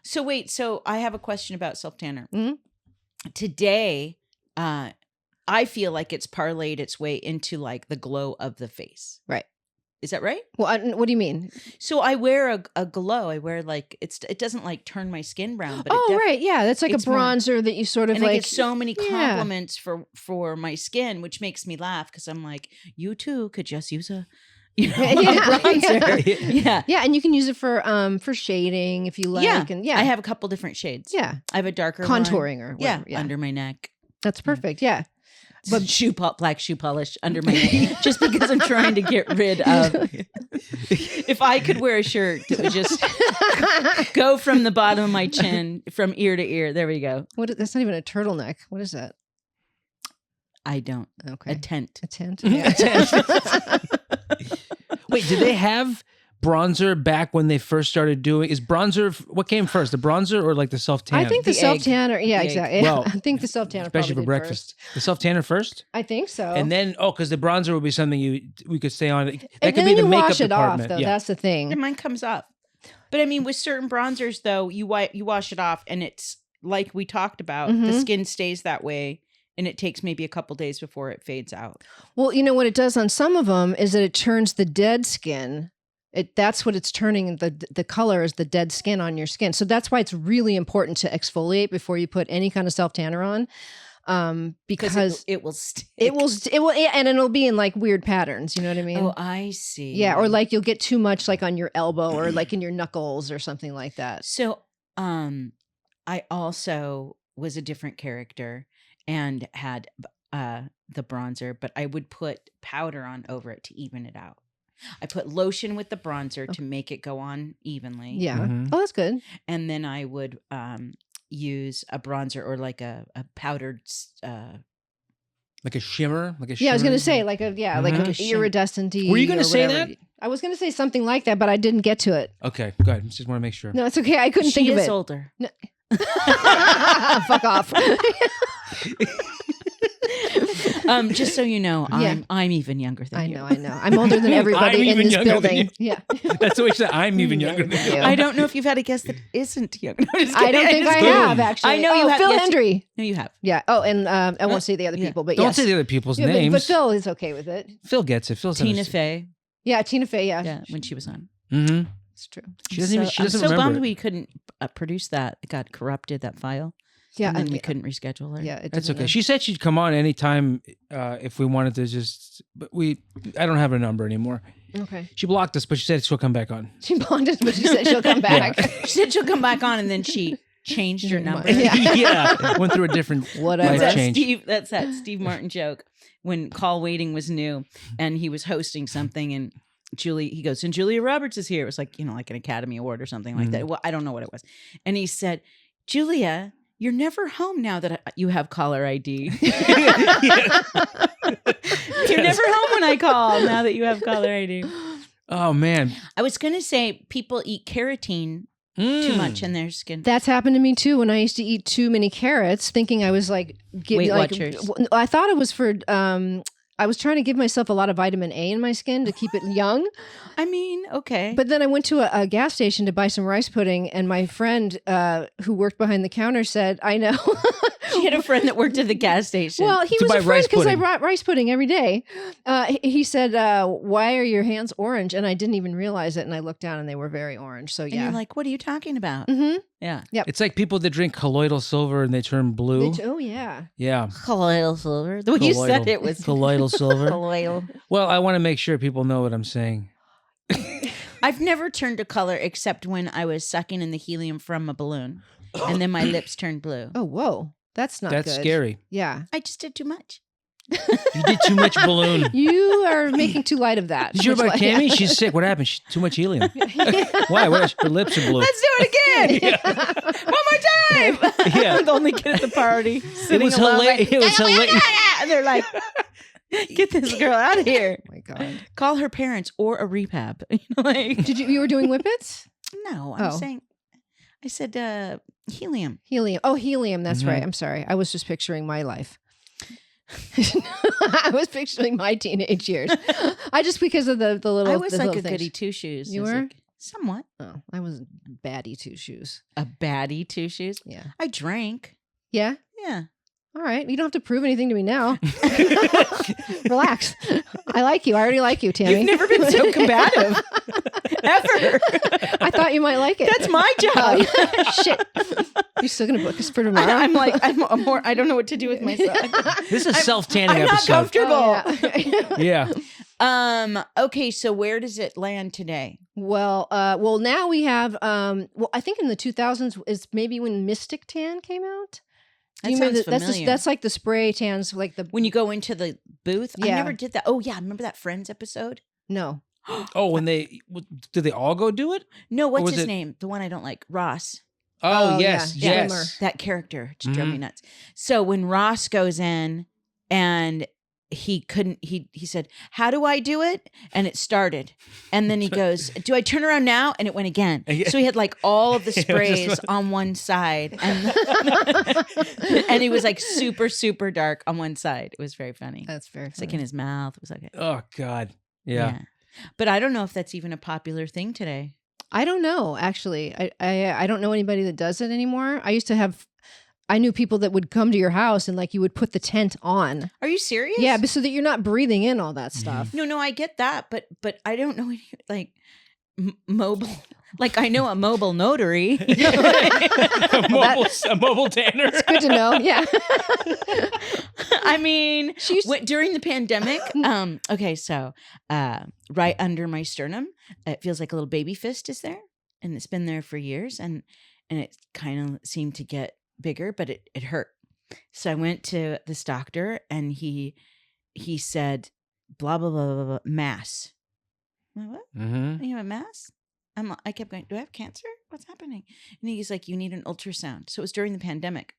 So wait. So I have a question about self tanner.
Mhm.
Today, I feel like it's parlayed its way into like the glow of the face.
Right.
Is that right?
Well, what do you mean?
So I wear a glow. I wear like it doesn't like turn my skin brown, but
Oh, right. Yeah. That's like a
it's more-
bronzer that you sort of
and I
like.
get so many
yeah.
compliments for my skin, which makes me laugh because I'm like, you too could just use a
Yeah.
bronzer. Yeah.
Yeah, and you can use it for shading if you like.
Yeah.
And yeah.
I have a couple different shades.
yeah.
I have a darker one.
Contouring or whatever. Yeah.
under my neck.
That's perfect. Yeah.
But black shoe polish under my neck, just because I'm trying to get rid of. If I could wear a shirt that would just go from the bottom of my chin, from ear to ear, there we go.
That's not even a turtleneck. What is that?
I don't.
Okay.
A tent.
A tent. Yeah.
Wait, did they have bronzer back when they first started doing? Is bronzer what came first, the bronzer or like the self tan?
I think the
The
self
egg.
tanner. Yeah,
The egg.
exactly.
Well,
I think the self tanner,
especially for breakfast. The self tanner first,
I think so.
and then because the bronzer would be something we could stay on. That
and
could
then
be the
you
makeup
wash it off,
department.
though.
Yeah.
That's the thing.
And mine comes off. But I mean, with certain bronzers, though, you wash it off, and it's like we talked about. The
Mhm.
skin stays that way, and it takes maybe a couple days before it fades out.
Well, you know what it does on some of them is that it turns the dead skin. That's what it's turning. The color is the dead skin on your skin. So that's why it's really important to exfoliate before you put any kind of self tanner on. because
it will stick.
it will, and it'll be in like weird patterns. You know what I mean?
Oh, I see.
Yeah, or like you'll get too much like on your elbow or like in your knuckles or something like that.
So, I also was a different character and had the bronzer, but I would put powder on over it to even it out. I put lotion with the bronzer to make it go on evenly.
Yeah. Oh, that's good.
And then I would use a bronzer or like a powdered
like a shimmer,
I was gonna say like a like a iridescent.
Were you gonna say that?
I was gonna say something like that, but I didn't get to it.
Okay, go ahead. Just want to make sure.
No, it's okay. I couldn't think of it.
She is older.
No. Fuck off.
Just so you know, I'm even younger than you.
I know. I'm older than everybody in this building. Yeah.
That's what she said. I'm even younger than you.
I don't know if you've had a guest that isn't young. No,
I don't think I have, actually.
I know you have.
Phil Hendry.
No, you have.
Yeah. Oh, and I won't say the other people, but
don't say the other people's
Yeah,
names.
but Phil is okay with it.
Phil gets it. Phil's
Tina Fey.
Yeah, Tina Fey. Yeah.
Yeah, when she was on.
Mm-hmm.
It's true.
She doesn't
I'm so
remember.
bummed we couldn't produce that. It got corrupted, that file.
Yeah,
and then we couldn't reschedule her.
Yeah,
that's okay. She said she'd come on anytime if we wanted to just. But I don't have her number anymore.
Okay.
She blocked us, but she said she'll come back on.
She blocked us, but she said she'll come back.
She said she'll come back on, and then she changed her number.
Yeah, went through a different life change.
That's that Steve Martin joke when call waiting was new, and he was hosting something, and he goes, and Julia Roberts is here. It was like like an Academy Award or something like that. Well, I don't know what it was, and he said, Julia, you're never home now that you have caller ID. You're never home when I call now that you have caller ID.
Oh, man.
I was going to say people eat carotene too much in their skin.
That's happened to me too when I used to eat too many carrots, thinking I was like...
Weight Watchers.
I thought it was for... I was trying to give myself a lot of vitamin A in my skin to keep it young.
I mean, okay.
But then I went to a gas station to buy some rice pudding, and my friend who worked behind the counter said, I know.
She had a friend that worked at the gas station.
Well, he was a friend because I brought rice pudding every day. He said, why are your hands orange? And I didn't even realize it. And I looked down and they were very orange. So, yeah.
And you're like, what are you talking about?
Mm-hmm.
Yeah.
Yep.
It's like people that drink colloidal silver and they turn blue.
Oh, yeah.
Yeah.
Colloidal silver. The way you said it was
colloidal silver.
Colloidal.
Well, I want to make sure people know what I'm saying.
I've never turned a color except when I was sucking in the helium from a balloon. And then my lips turned blue.
Oh, whoa. That's not good.
That's scary.
Yeah.
I just did too much.
You did too much balloon.
You are making too light of that.
Did you hear about Tammy? Yeah. She's sick. What happened? Too much helium. Why? Her lips are blue.
Let's do it again. One more time.
Yeah.
I'm the only kid at the party.
It was hilarious. It was hilarious.
And they're like, get this girl out of here.
Oh my God.
Call her parents or a rehab.
Did you were doing whippets?
No, I'm saying, I said helium.
Helium. Oh, helium. That's right. I'm sorry. I was just picturing my life. I was picturing my teenage years. I just because of the little.
I was like a
things.
goody two shoes.
You were
somewhat.
Oh, I was baddie two shoes.
A baddie two shoes.
Yeah,
I drank.
Yeah.
Yeah.
All right. You don't have to prove anything to me now. Relax. I like you. I already like you, Tammy.
You've never been so combative. Ever.
I thought you might like it.
That's my job.
Shit. You're still going to book us for tomorrow?
I'm like, I'm more, I don't know what to do with myself.
This is a self-tanning
I'm
episode.
not comfortable.
Oh,
yeah.
Okay, so where does it land today?
Well, now we have, I think in the 2000s is maybe when Mystic Tan came out.
That sounds familiar.
That's like the spray tans, like the
when you go into the booth.
Yeah.
I never did that. Oh yeah, remember that Friends episode?
No.
Oh, when did they all go do it?
No, what's his name? The one I don't like, Ross.
Oh yes,
yeah.
yes.
That character just drove me nuts. So when Ross goes in and he said, how do I do it? And it started. And then he goes, do I turn around now? And it went again. So he had like all of the sprays on one side. And, and he was like super, super dark on one side. It was very funny.
That's very funny.
It's like in his mouth. It was like,
oh God. Yeah.
But I don't know if that's even a popular thing today.
I don't know, actually. I don't know anybody that does it anymore. I knew people that would come to your house and like you would put the tent on.
Are you serious?
Yeah, but so that you're not breathing in all that stuff.
No, I get that, but I don't know any, like mobile. Like I know a mobile notary.
a mobile tanner.
It's good to know. Yeah.
I mean, during the pandemic, okay, so right under my sternum, it feels like a little baby fist is there, and it's been there for years, and it kind of seemed to get bigger, but it hurt. So I went to this doctor, and he said, blah blah blah blah, blah mass. I'm like, what?
Mm-hmm.
You have a mass? I kept going, do I have cancer? What's happening? And he's like, you need an ultrasound. So it was during the pandemic.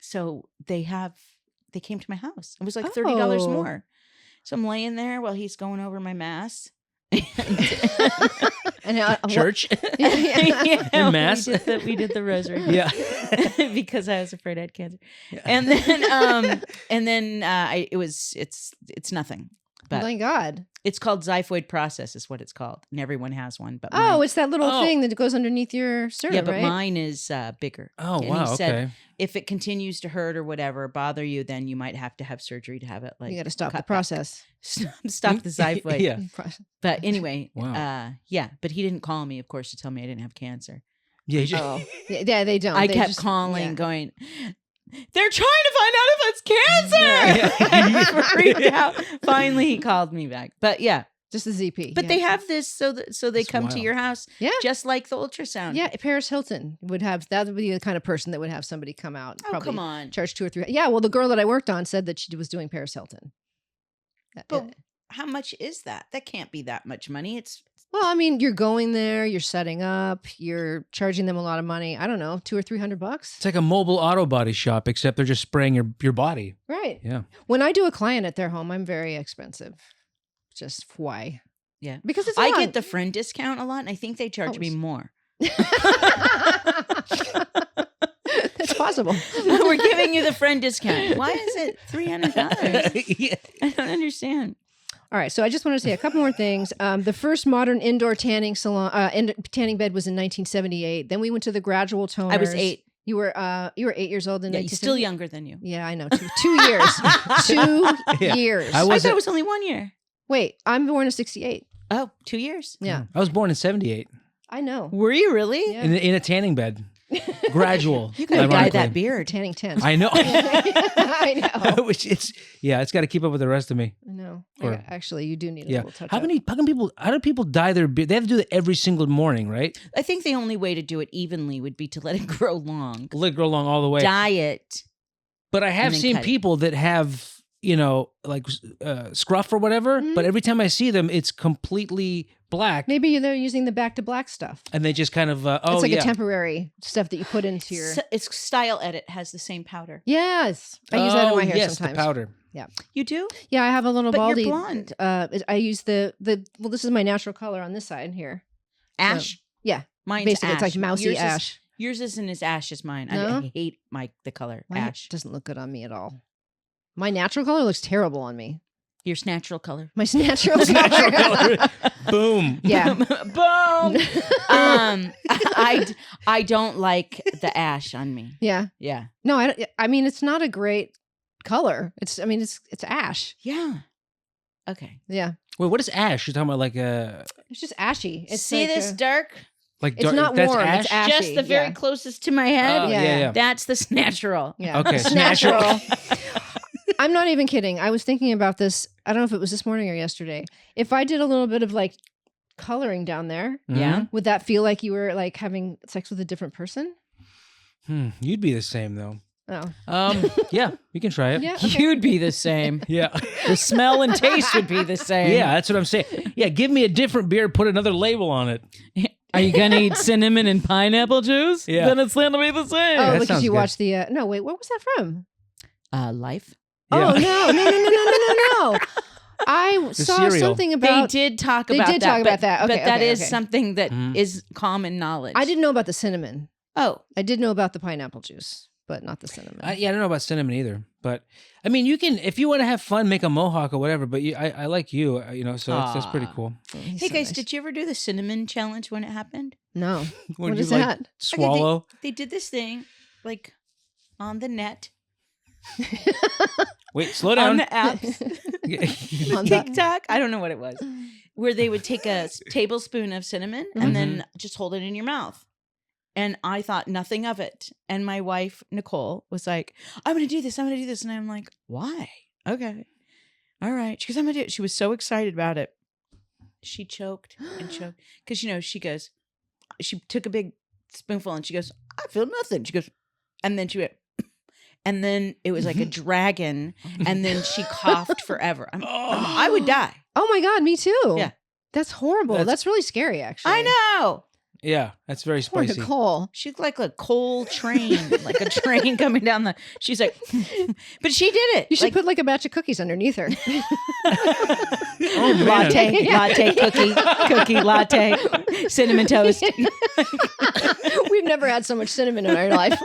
So they came to my house. It was like $30 more. So I'm laying there while he's going over my mass.
And church
yeah,
mass.
We did the rosary.
Yeah,
because I was afraid I had cancer.
Yeah.
And then it's nothing. But
Thank God.
it's called xiphoid process, is what it's called, and everyone has one. But
It's that little thing that goes underneath your sternum,
yeah, but
right?
mine is bigger.
Oh,
and
wow.
He said,
Okay.
if it continues to hurt or whatever, bother you, then you might have to have surgery to have it
You got to stop the
cut back.
process.
Stop the xiphoid.
Yeah.
But anyway,
Wow.
yeah. But he didn't call me, of course, to tell me I didn't have cancer.
Yeah.
Oh, yeah, they don't.
I
They
kept
just-
calling,
yeah.
going, they're trying to find out if it's cancer. I freaked out. Finally, he called me back. But yeah,
Just the ZP.
but
yeah.
they have this so they
That's
come to
wild.
your house,
Yeah.
just like the ultrasound.
Yeah, Paris Hilton that would be the kind of person that would have somebody come out. And
Oh,
probably
come on.
charge $2 or $3. Yeah, well, the girl that I worked on said that she was doing Paris Hilton.
But how much is that? That can't be that much money. It's
Well, I mean, you're going there, you're setting up, you're charging them a lot of money. I don't know, $200 or $300.
It's like a mobile auto body shop, except they're just spraying your body.
Right.
Yeah.
When I do a client at their home, I'm very expensive. Just why?
yeah.
Because it's
I
a lot.
get the friend discount a lot, and I think they charge me more.
It's possible.
We're giving you the friend discount. Why is it $300?
Yeah.
I don't understand.
All right, so I just want to say a couple more things. The first modern indoor tanning salon, tanning bed was in 1978. Then we went to the gradual toners.
I was 8.
You were 8 years old in
Yeah, you're still
1978?
younger than you.
Yeah, I know. 2 years. 2
Yeah.
years.
I
I
was
thought it was only 1 year.
Wait, I'm born in 68.
Oh, 2 years.
Yeah,
I was born in 78
I know.
Were you really?
Yeah.
in a tanning bed. Gradual.
You gotta dye
ironically.
that beard.
Tanning tent.
I know.
I know.
Which it's got to keep up with the rest of me.
I know.
Or-
Actually, you do need a
Yeah.
little touch
How do people dye their beard? They have to do that every single morning, right?
I think the only way to do it evenly would be to let it grow long.
Let it grow along all the way.
Dye it.
But I have
and then
seen
cut it.
people that have, like scruff or whatever,
Mhm.
but every time I see them, it's completely black.
Maybe they're using the back to black stuff.
And they just kind of,
It's like a temporary stuff that you put into your.
It's Style Edit has the same powder.
Yes, I use that in my hair
yes,
sometimes.
the powder.
You do?
Yeah, I have a little
But
baldy.
you're blonde.
I use the. Well, this is my natural color on this side here.
Ash?
Yeah,
Mine's
basically
ash.
it's like mousy
Yours
ash.
Yours isn't as ash as mine.
No?
I hate the color
Mine
ash.
doesn't look good on me at all. My natural color looks terrible on me.
Your natural color.
My natural
Natural
color.
color. Boom.
Yeah.
Boom. I don't like the ash on me.
Yeah.
Yeah.
No, I mean it's not a great color. It's ash.
Yeah. Okay.
Yeah.
Wait, what is ash? You're talking about like a
It's just ashy. It's
See
like
this dark?
It's
dark,
not
that's
warm.
ash?
It's ashy.
Just the very
yeah.
closest to my head.
Oh,
Yeah.
yeah.
That's the natural.
Yeah.
Okay,
It's
natural.
natural. I'm not even kidding. I was thinking about this. I don't know if it was this morning or yesterday. If I did a little bit of like coloring down there,
Yeah.
would that feel like you were like having sex with a different person?
You'd be the same though.
Oh.
Yeah, you can try it.
Yeah. Okay.
You'd be the same.
Yeah.
The smell and taste would be the same.
Yeah, that's what I'm saying. Yeah, give me a different beer, put another label on it.
Are you gonna eat cinnamon and pineapple juice?
Yeah.
Then it's gonna be the same.
Oh,
that
because
sounds
you
good.
watched the. No, wait. What was that from?
Life.
Oh
Yeah.
no! I saw
cereal.
something
They
about.
did talk
They
about
did
that.
talk about
but-
that. Okay,
but that
okay,
is
okay.
something that is
Mhm.
common knowledge.
I didn't know about the cinnamon.
Oh,
I did know about the pineapple juice, but not the cinnamon.
I don't know about cinnamon either, but I mean, you can if you want to have fun, make a mohawk or whatever. But I like you, so that's pretty
Aw.
cool.
Oh, he's
hey
so
guys,
nice.
did you ever do the cinnamon challenge when it happened?
No.
What
What
did
is
you like,
that?
swallow?
They did this thing like on the net.
Wait, slow
on
down.
the apps,
On the-
TikTok. I don't know what it was, where they would take a tablespoon of cinnamon and then just hold it in your mouth. And I thought nothing of it. And my wife, Nicole, was like, I'm going to do this. I'm going to do this. And I'm like, why? Okay. All right. She goes, I'm going to do it. She was so excited about it. She choked and choked. Because, she goes, she took a big spoonful and she goes, I feel nothing. She goes, and then she went, and then it was like a dragon. And then she coughed forever. I would die.
Oh my God, me too.
Yeah.
That's horrible. That's really scary, actually.
I know.
Yeah, that's very
Poor
spicy.
Nicole.
She looked like a coal train, like a train coming down the. She's like, but she did it.
You should put like a batch of cookies underneath her.
Oh, man.
latte, cookie, latte, cinnamon toast.
We've never had so much cinnamon in our life.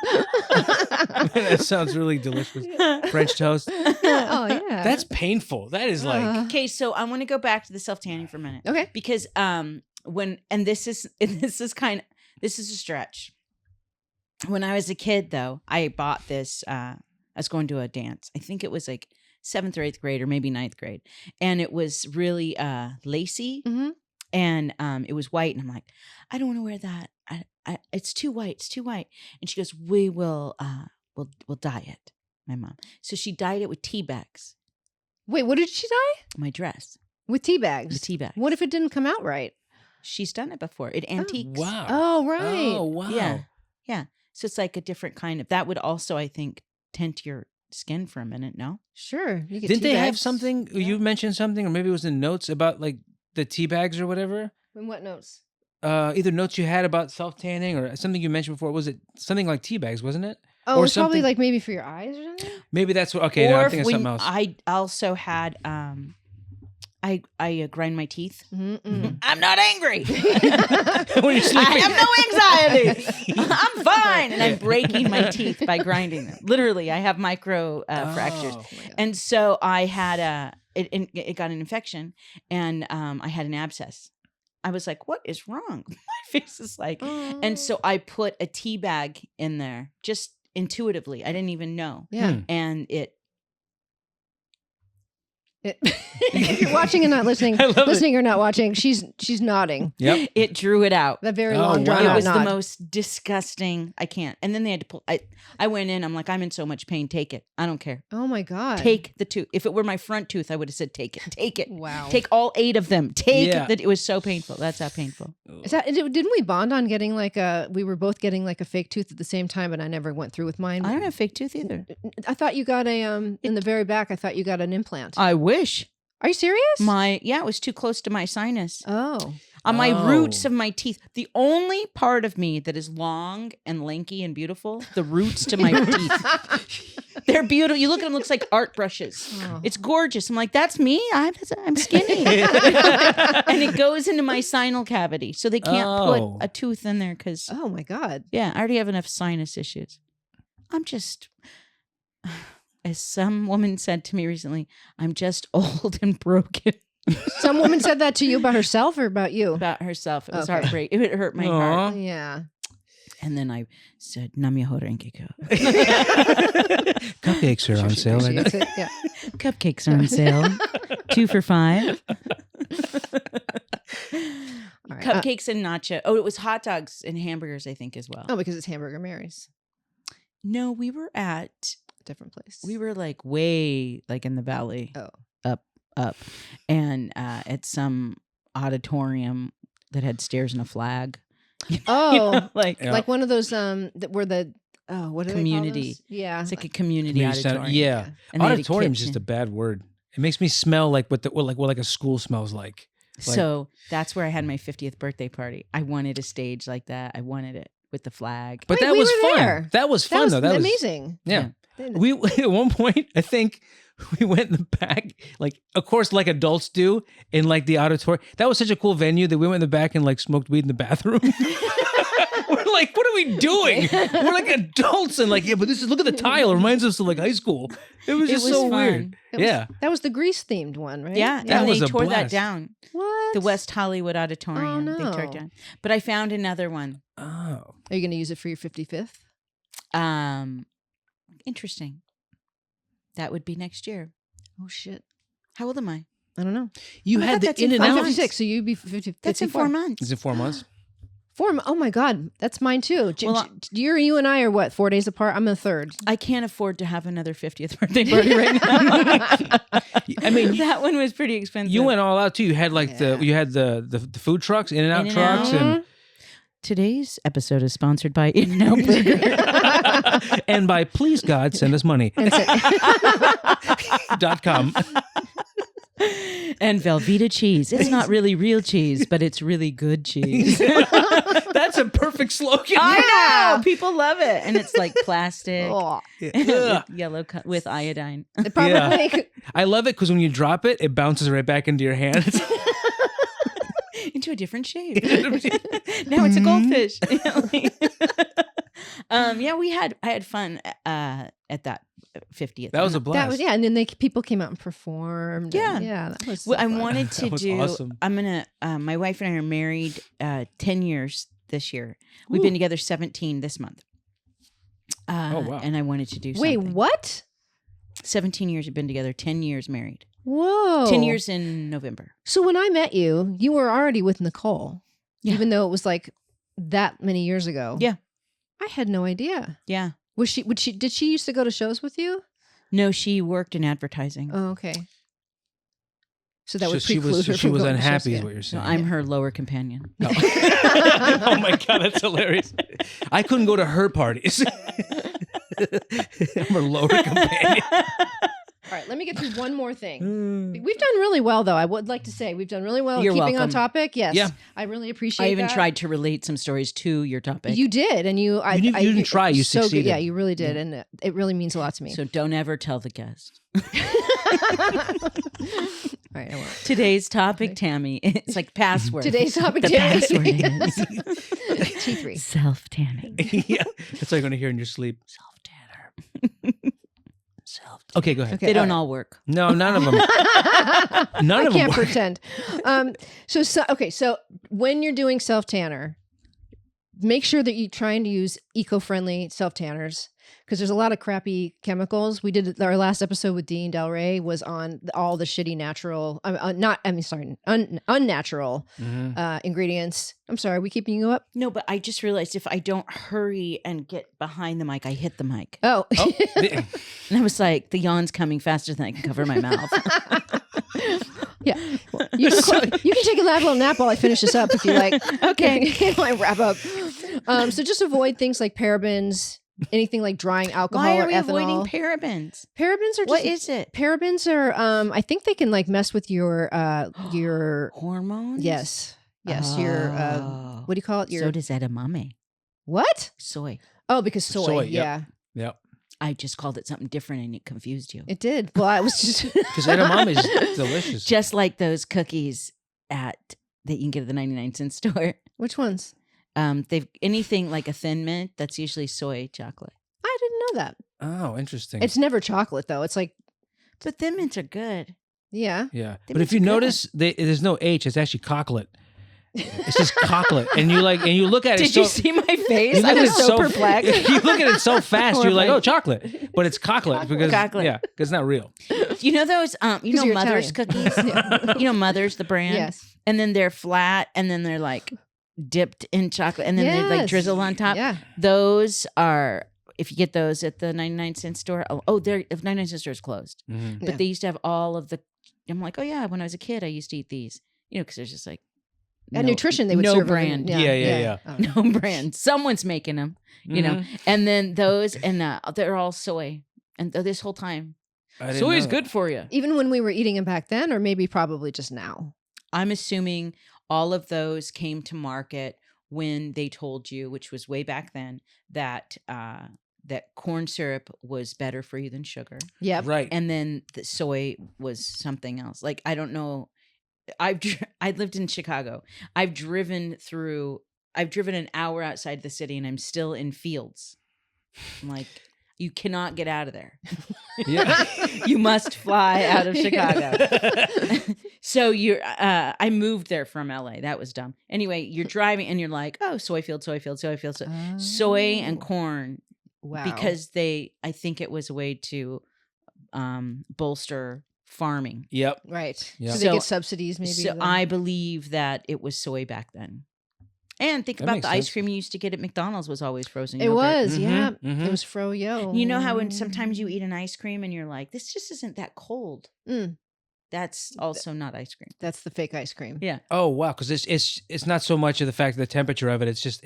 That sounds really delicious. French toast.
Oh yeah.
That's painful. That is like.
Okay, so I want to go back to the self tanning for a minute.
Okay.
Because this is a stretch. When I was a kid, though, I bought this. I was going to a dance. I think it was like 7th or 8th grade, or maybe 9th grade, and it was really lacy, and it was white. And I'm like, I don't want to wear that. It's too white. It's too white. And she goes, we will we'll dye it. My mom. So she dyed it with tea bags.
Wait, what did she dye?
My dress
With tea bags.
with tea bags.
What if it didn't come out right?
She's done it before? It antiques.
Wow.
Oh right.
Oh, wow.
Yeah. So it's like a different kind of. That would also, I think, tint your skin for a minute. No.
Sure. You get
Didn't
tea
they have
bags.
something? You mentioned something, or maybe it was in notes about like the tea bags or whatever.
In what notes?
Either notes you had about self tanning or something you mentioned before. Was it something like tea bags? Wasn't it?
Oh,
Or
it's probably
something-
like maybe for your eyes or something.
Maybe that's what. Okay, no,
Or
I'm thinking of something else.
I also had. I grind my teeth.
Mm-mm.
I'm not angry.
When you're sleeping.
I have no anxiety. I'm fine, and I'm breaking my teeth by grinding them. Literally, I have micro fractures,
Oh.
and so I had it got an infection, and I had an abscess. I was like, "What is wrong?" My face is like, and so I put a tea bag in there just intuitively. I didn't even know,
Yeah.
and it.
If you're watching and not listening,
I love it.
listening or not watching, she's nodding.
Yep.
It drew it out.
That very
Oh,
long drawn
wow.
It
out
was
nod.
the most disgusting. I can't. And then they had to pull. I went in. I'm like, I'm in so much pain. Take it. I don't care.
Oh my God.
Take the tooth. If it were my front tooth, I would have said, take it. Take it.
Wow.
Take all 8 of them. Take
Yeah.
that. It was so painful. That's how painful.
Is that, didn't we bond on getting like we were both getting like a fake tooth at the same time, but I never went through with mine.
I don't have fake tooth either.
I thought you got in the very back, I thought you got an implant.
I wish.
Are you serious?
It was too close to my sinus.
Oh.
On my roots
Oh.
of my teeth. The only part of me that is long and lanky and beautiful, the roots to my teeth. They're beautiful. You look at them, it looks like art brushes.
Oh.
It's gorgeous. I'm like, that's me. I'm skinny. And it goes into my sinal cavity. So they can't
Oh.
put a tooth in there because,
Oh my God.
yeah, I already have enough sinus issues. I'm just, as some woman said to me recently, I'm just old and broken.
Some woman said that to you about herself or about you?
About herself. It was
Okay.
heartbreak. It hurt my
Aw.
heart.
Yeah.
And then I said, Namyoho Renge-kyo.
Cupcakes are on sale right now.
That's it. Yeah.
Cupcakes are on sale. 2 for $5.
All right.
Cupcakes and nacho. Oh, it was hot dogs and hamburgers, I think, as well.
Oh, because it's Hamburger Mary's.
No, we were
Different place.
like way like in the valley.
Oh.
Up. And at some auditorium that had stairs and a flag.
Oh.
You know, like
Yeah.
Like one of those where the what do
Community.
they call those? Yeah.
it's like a community
Community center.
auditorium.
Yeah.
And they had a
Auditorium's just a
kitchen.
bad word. It makes me smell like what a school smells like.
So that's where I had my 50th birthday party. I wanted a stage like that. I wanted it with the flag.
But
Wait,
that
we
was
were
fun.
there.
That was fun though. That was
amazing.
Yeah.
They-
We at one point, I think we went in the back, like of course, like adults do in like the auditorium. That was such a cool venue that we went in the back and like smoked weed in the bathroom. We're like, what are we doing? We're like adults and like, yeah, but look at the tile. It reminds us of like high school. It was just so
fun.
weird.
That was-
Yeah.
That was the Grease themed one, right?
Yeah,
That
and
was
they
a
tore that
blast.
down.
What?
The West Hollywood Auditorium.
Oh,
They tore it
no.
down. But I found another one.
Oh.
Are you going to use it for your 55th?
Interesting. That would be next year.
Oh shit.
How old am I?
I don't know.
You
Oh my
had
God,
the
that's in
in and
five
out.
months.
56, so you'd be 50.
That's in
54.
4 months.
Is it 4 months?
Oh my God, that's mine too.
Well,
You and I are what, 4 days apart? I'm a third.
I can't afford to have another 50th birthday party right now.
I mean,
that one was pretty expensive.
you went all out too. You had like the food trucks, in and out trucks, and
Today's episode is sponsored by In-N-Out Burger.
and by please God send us money. .com.
And Velveeta cheese. It's not really real cheese, but it's really good cheese.
That's a perfect slogan.
I know. People love it. And it's like plastic.
Oh.
Ugh.
with yellow with iodine.
It probably
Yeah. I love it because when you drop it, it bounces right back into your hands.
Into a different shape. Now it's a goldfish. I had fun at that 50th.
That was a blast.
That was, and then people came out and performed.
Yeah.
That was
Well, I
fun.
wanted to
That was
do.
awesome.
I'm gonna. My wife and I are married 10 years this year. We've been together 17 this month.
Oh, wow.
And I wanted to do.
Wait,
something.
what?
17 years we've been together. 10 years married.
Whoa.
10 years in November.
So when I met you, you were already with Nicole, even though it was like that many years ago.
Yeah.
I had no idea.
Yeah.
Did she used to go to shows with you?
No, she worked in advertising.
Oh, okay. So that would
she
preclude
was
her
she
from
was
going to shows,
unhappy, is
yeah.
what you're
So
saying.
I'm her lower companion.
No. Oh my God, that's hilarious. I couldn't go to her parties. I'm her lower companion.
All right, let me get to one more thing. We've done really well, though. I would like to say we've done really well
You're
keeping on
welcome.
topic. Yes,
Yeah.
I really appreciate.
I even
that.
tried to relate some stories to your topic.
You did, and you
didn't try, you
so good.
succeeded.
Yeah, you really did, and it really means a lot to me.
So don't ever tell the guest.
All right, I won't.
Today's topic, Tammy. It's like password.
Today's topic,
The
Tammy.
password
Yes.
is
T3.
self-tanning.
Yeah, that's all you're going to hear in your sleep.
Self-tanner.
Okay, go ahead.
Okay,
They don't
all
all work.
No, none of them. None
I
of them
can't
work.
pretend. So when you're doing self tanner, make sure that you're trying to use eco-friendly self tanners because there's a lot of crappy chemicals. We did our last episode with Dean Del Rey was on all the shitty natural, unnatural ingredients. I'm sorry, are we keeping you up?
No, but I just realized if I don't hurry and get behind the mic, I hit the mic.
Oh,
And I was like, the yawn's coming faster than I can cover my mouth.
yeah. Well, you can take a little nap while I finish this up if you like. Okay, I wrap up. So just avoid things like parabens, anything like drying alcohol
Why
or
are we
ethanol.
avoiding parabens?
Parabens are just,
What is it?
Parabens are I think they can like mess with your
Hormones?
yes your
Oh.
what do you call it, your
So does edamame.
what
Soy.
oh because soy,
Soy, yep.
yeah
Yep.
I just called it something different and it confused you.
it did. Well, I was just
Because edamame is delicious.
Just like those cookies that you can get at the 99-cent store.
which ones?
They've anything like a Thin Mint, that's usually soy chocolate.
I didn't know that.
Oh, interesting.
It's never chocolate though. It's like
But Thin Mints are good.
yeah.
Yeah,
They
but if
make
you
it good.
notice, there's no H. It's actually cocklet. It's just cocklet, and you look at it.
Did you see my face?
You
I
look at
was
it
so perplexed.
You look at it so fast. You're like, oh, chocolate, but it's cocklet because
Cocklet.
yeah, because it's not real.
You know those you know
you're
Mother's
Italian.
cookies? You know Mother's, the brand?
Yes.
And then they're flat and then they're like dipped in chocolate and then they like
Yes.
drizzle on top.
Yeah.
Those are if you get those at the 99-cent store. Oh, they're if 99-cent store is closed.
Mhm.
Yeah.
But they used to have all of the I'm like, "Oh yeah, when I was a kid I used to eat these." You know, cuz there's just like
And nutrition they would
no
serve
brand.
Yeah.
Oh.
No brand. Someone's making them, you know.
Mhm.
And then those and they're all soy. And this whole time
I didn't
soy
know
is
that.
good for you.
Even when we were eating them back then, or maybe probably just now.
I'm assuming all of those came to market when they told you, which was way back then, that that corn syrup was better for you than sugar,
Yep.
Right.
and then the soy was something else. Like I don't know. I lived in Chicago. I've driven an hour outside the city, and I'm still in fields. I'm like, you cannot get out of there.
Yeah.
You must fly out of Chicago. So I moved there from LA. That was dumb. Anyway, you're driving and you're like, oh, soy field. Soy and corn
Wow.
because I think it was a way to bolster farming.
Yep.
Right.
Yeah.
So they
So-
get subsidies maybe.
So
then.
I believe that it was soy back then. And think
That
about
makes
the ice
sense.
cream you used to get at McDonald's was always frozen
It
yogurt.
was,
Mhm,
yeah.
mhm.
It was froyo.
You know how when sometimes you eat an ice cream and you're like, this just isn't that cold.
Mm.
That's also not ice cream.
That's the fake ice cream.
Yeah.
Oh wow, because it's not so much of the fact of the temperature of it. It's just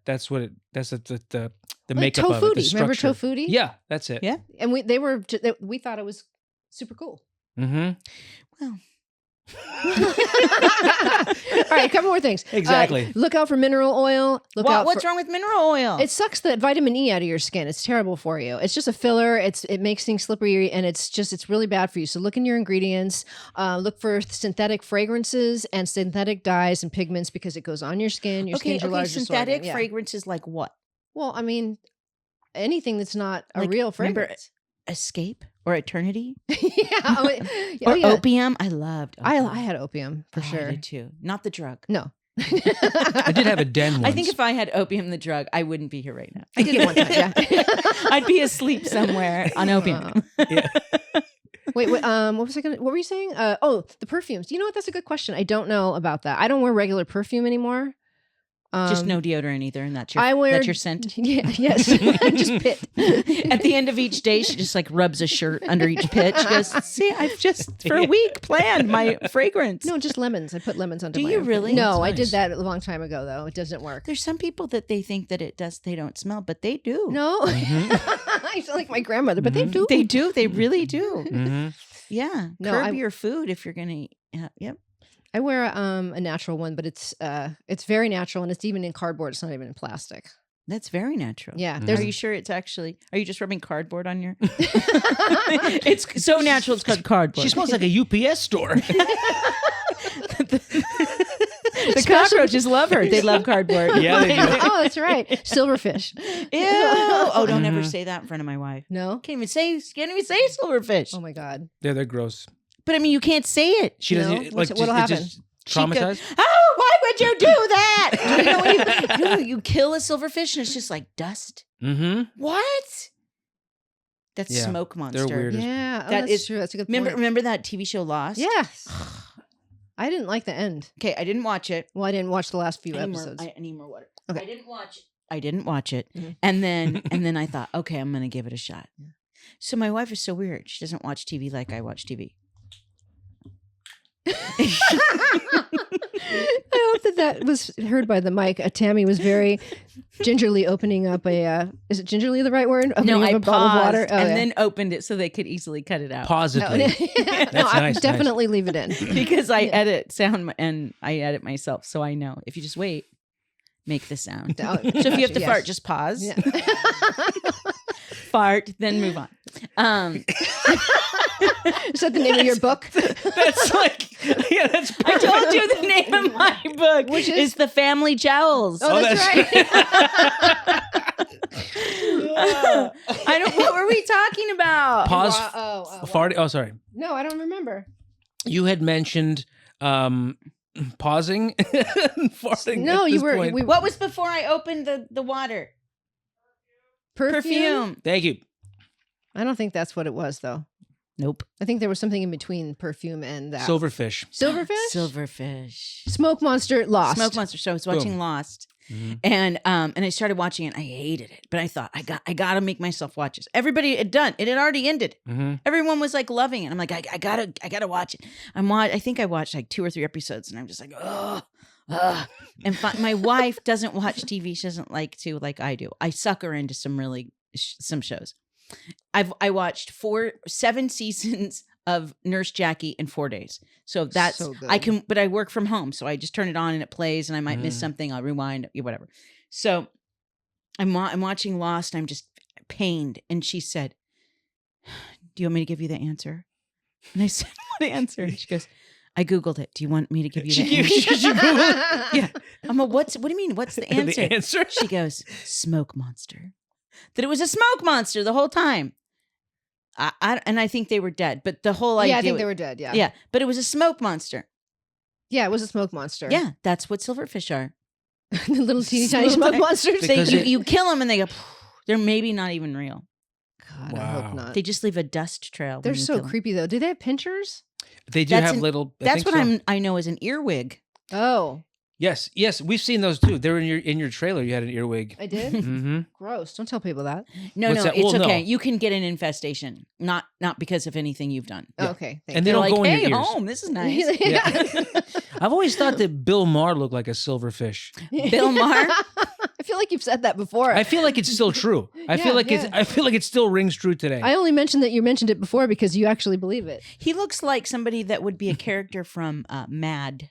that's what it that's the
Like
makeup of it. The
tofuti. Remember
structure.
tofuti?
Yeah, that's it.
Yeah.
And we thought it was super cool.
Mm-hmm.
Well,
All right, a couple more things.
Exactly.
Look out for mineral oil. Look out
what's
for,
wrong with mineral oil?
It sucks the vitamin E out of your skin. It's terrible for you. It's just a filler. It makes things slippery, and it's really bad for you. So look in your ingredients. Look for synthetic fragrances and synthetic dyes and pigments because it goes on your skin. Your skin's your largest
synthetic
organ. Yeah.
fragrances like what?
Well, I mean, anything that's not a
Like,
real
remember-
fragrance.
Escape or Eternity
Yeah.
or
yeah.
opium? I loved opium.
I had opium for
Oh,
sure.
I did too. Not the drug.
No.
I did have a den once.
I think if I had opium, the drug, I wouldn't be here right now.
I did one time. Yeah.
I'd be asleep somewhere on opium.
Yeah.
Wait, what was I gonna? What were you saying? The perfumes. You know what? That's a good question. I don't know about that. I don't wear regular perfume anymore.
Just no deodorant either, and that's
I wear
that's your scent.
Yeah, yes, just pit.
At the end of each day, she just like rubs a shirt under each pit. She goes, "See, I've just for a week planned my fragrance."
No, just lemons. I put lemons under.
Do
my
you
armpit.
really?
No, I
That's
did
nice.
that a long time ago. Though it doesn't work.
There's some people that they think that it does. They don't smell, but they do.
No, I feel like my grandmother, but they do.
They do. They really do.
Mm-hmm.
Yeah.
No,
Curb your food if you're gonna. Yep.
I wear a natural one, but it's very natural, and it's even in cardboard. It's not even in plastic.
That's very natural.
Yeah,
Mhm.
there's
Are you sure it's actually? Are you just rubbing cardboard on your? It's so natural. It's called cardboard.
She smells like a UPS store.
The cockroaches love her. They love cardboard.
Yeah, they do.
Oh, that's right, silverfish.
Ew. Oh, don't ever
Mhm.
say that in front of my wife.
No.
Can't even say silverfish.
Oh my God.
Yeah, they're gross.
But I mean, you can't say it.
She
No?
doesn't
What's-
like.
what'll
It
happen?
just
She goes,
traumatized.
oh, why would you do that? You know, when you kill a silverfish and it's just like dust.
Mm-hmm.
What? That's
Yeah,
smoke monster.
they're weird.
Yeah,
That
that's
is-
true. That's a good point.
Remember that TV show Lost?
Yes. I didn't like the end.
Okay, I didn't watch it.
Well, I didn't watch the last few
I need
episodes.
I need more water.
Okay.
I didn't watch it. I didn't watch it.
Mhm.
And then I thought, okay, I'm gonna give it a shot. So my wife is so weird. She doesn't watch TV like I watch TV.
I hope that was heard by the mic. Tammy was very gingerly opening up is it gingerly the right word? Opening
No,
up
I
a bottle of
paused
water. Oh,
and
yeah.
then opened it so they could easily cut it out.
No,
Positively.
no, I
nice,
definitely leave it in.
Because I edit sound and I edit myself, so I know. If you just wait, make the sound.
Oh,
So if you have to
yes.
fart, just pause.
Yeah.
Fart, then move on.
Is that the name of your book?
That's like, yeah, that's
I
perfect.
told you the name of my book,
Which
is
is?
The Family Jowls.
Oh, that's right.
I don't. What were we talking about?
Pause.
Wow.
Farting. Oh, sorry.
No, I don't remember.
You had mentioned pausing, and farting.
No,
at
you
this
were.
point.
What was before I opened the water? Perfume.
Thank you.
I don't think that's what it was, though.
Nope.
I think there was something in between perfume and that.
Silverfish.
Silverfish?
Silverfish.
Smoke Monster, Lost.
Smoke Monster. So I was watching
Boom.
Lost,
Mhm.
and I started watching it. I hated it, but I thought I gotta make myself watch this. Everybody had done it. Had already ended.
Mm-hmm.
Everyone was like loving it. I'm like, I gotta watch it. I think I watched like 2 or 3 episodes, and I'm just like, ugh. And my wife doesn't watch TV. She doesn't like to like I do. I suck her into some really some shows. I watched 7 seasons of Nurse Jackie in 4 days. So that's
So good.
I can, but I work from home, so I just turn it on and it plays, and I might miss
Mm.
something. I'll rewind, whatever. So I'm watching Lost. I'm just pained, and she said, "Do you want me to give you the answer?" And I said, "What answer?" And she goes, "I googled it. Do you want me to give you the answer?" Yeah. I'm a what do you mean? What's the answer?
The answer.
She goes, smoke monster. That it was a smoke monster the whole time. And I think they were dead, but the whole idea.
Yeah, I think they were dead. Yeah.
Yeah, but it was a smoke monster.
Yeah, it was a smoke monster.
Yeah, that's what silverfish are.
The little teeny tiny smoke monsters.
They,
Because
you,
it-
you kill them and they go, they're maybe not even real.
God, I hope not.
They just leave a dust trail.
They're
when you
so
kill 'em.
creepy though. Do they have pinchers?
They do have little.
That's what I know as an earwig.
Oh,
Yes, we've seen those too. They're in your trailer. You had an earwig.
I did.
Mm-hmm.
Gross. Don't tell people that.
No,
What's that?
it's
Well,
okay.
no.
You can get an infestation, not because of anything you've done.
Oh, okay. Thank
And they
you.
don't
They're
go
like,
in
hey,
your ears.
home, this is nice.
Yeah.
I've always thought that Bill Maher looked like a silverfish.
Bill Maher.
I feel like you've said that before.
I feel like it's still true. I feel like it still rings true today.
I only mentioned that you mentioned it before because you actually believe it.
He looks like somebody that would be a character from Mad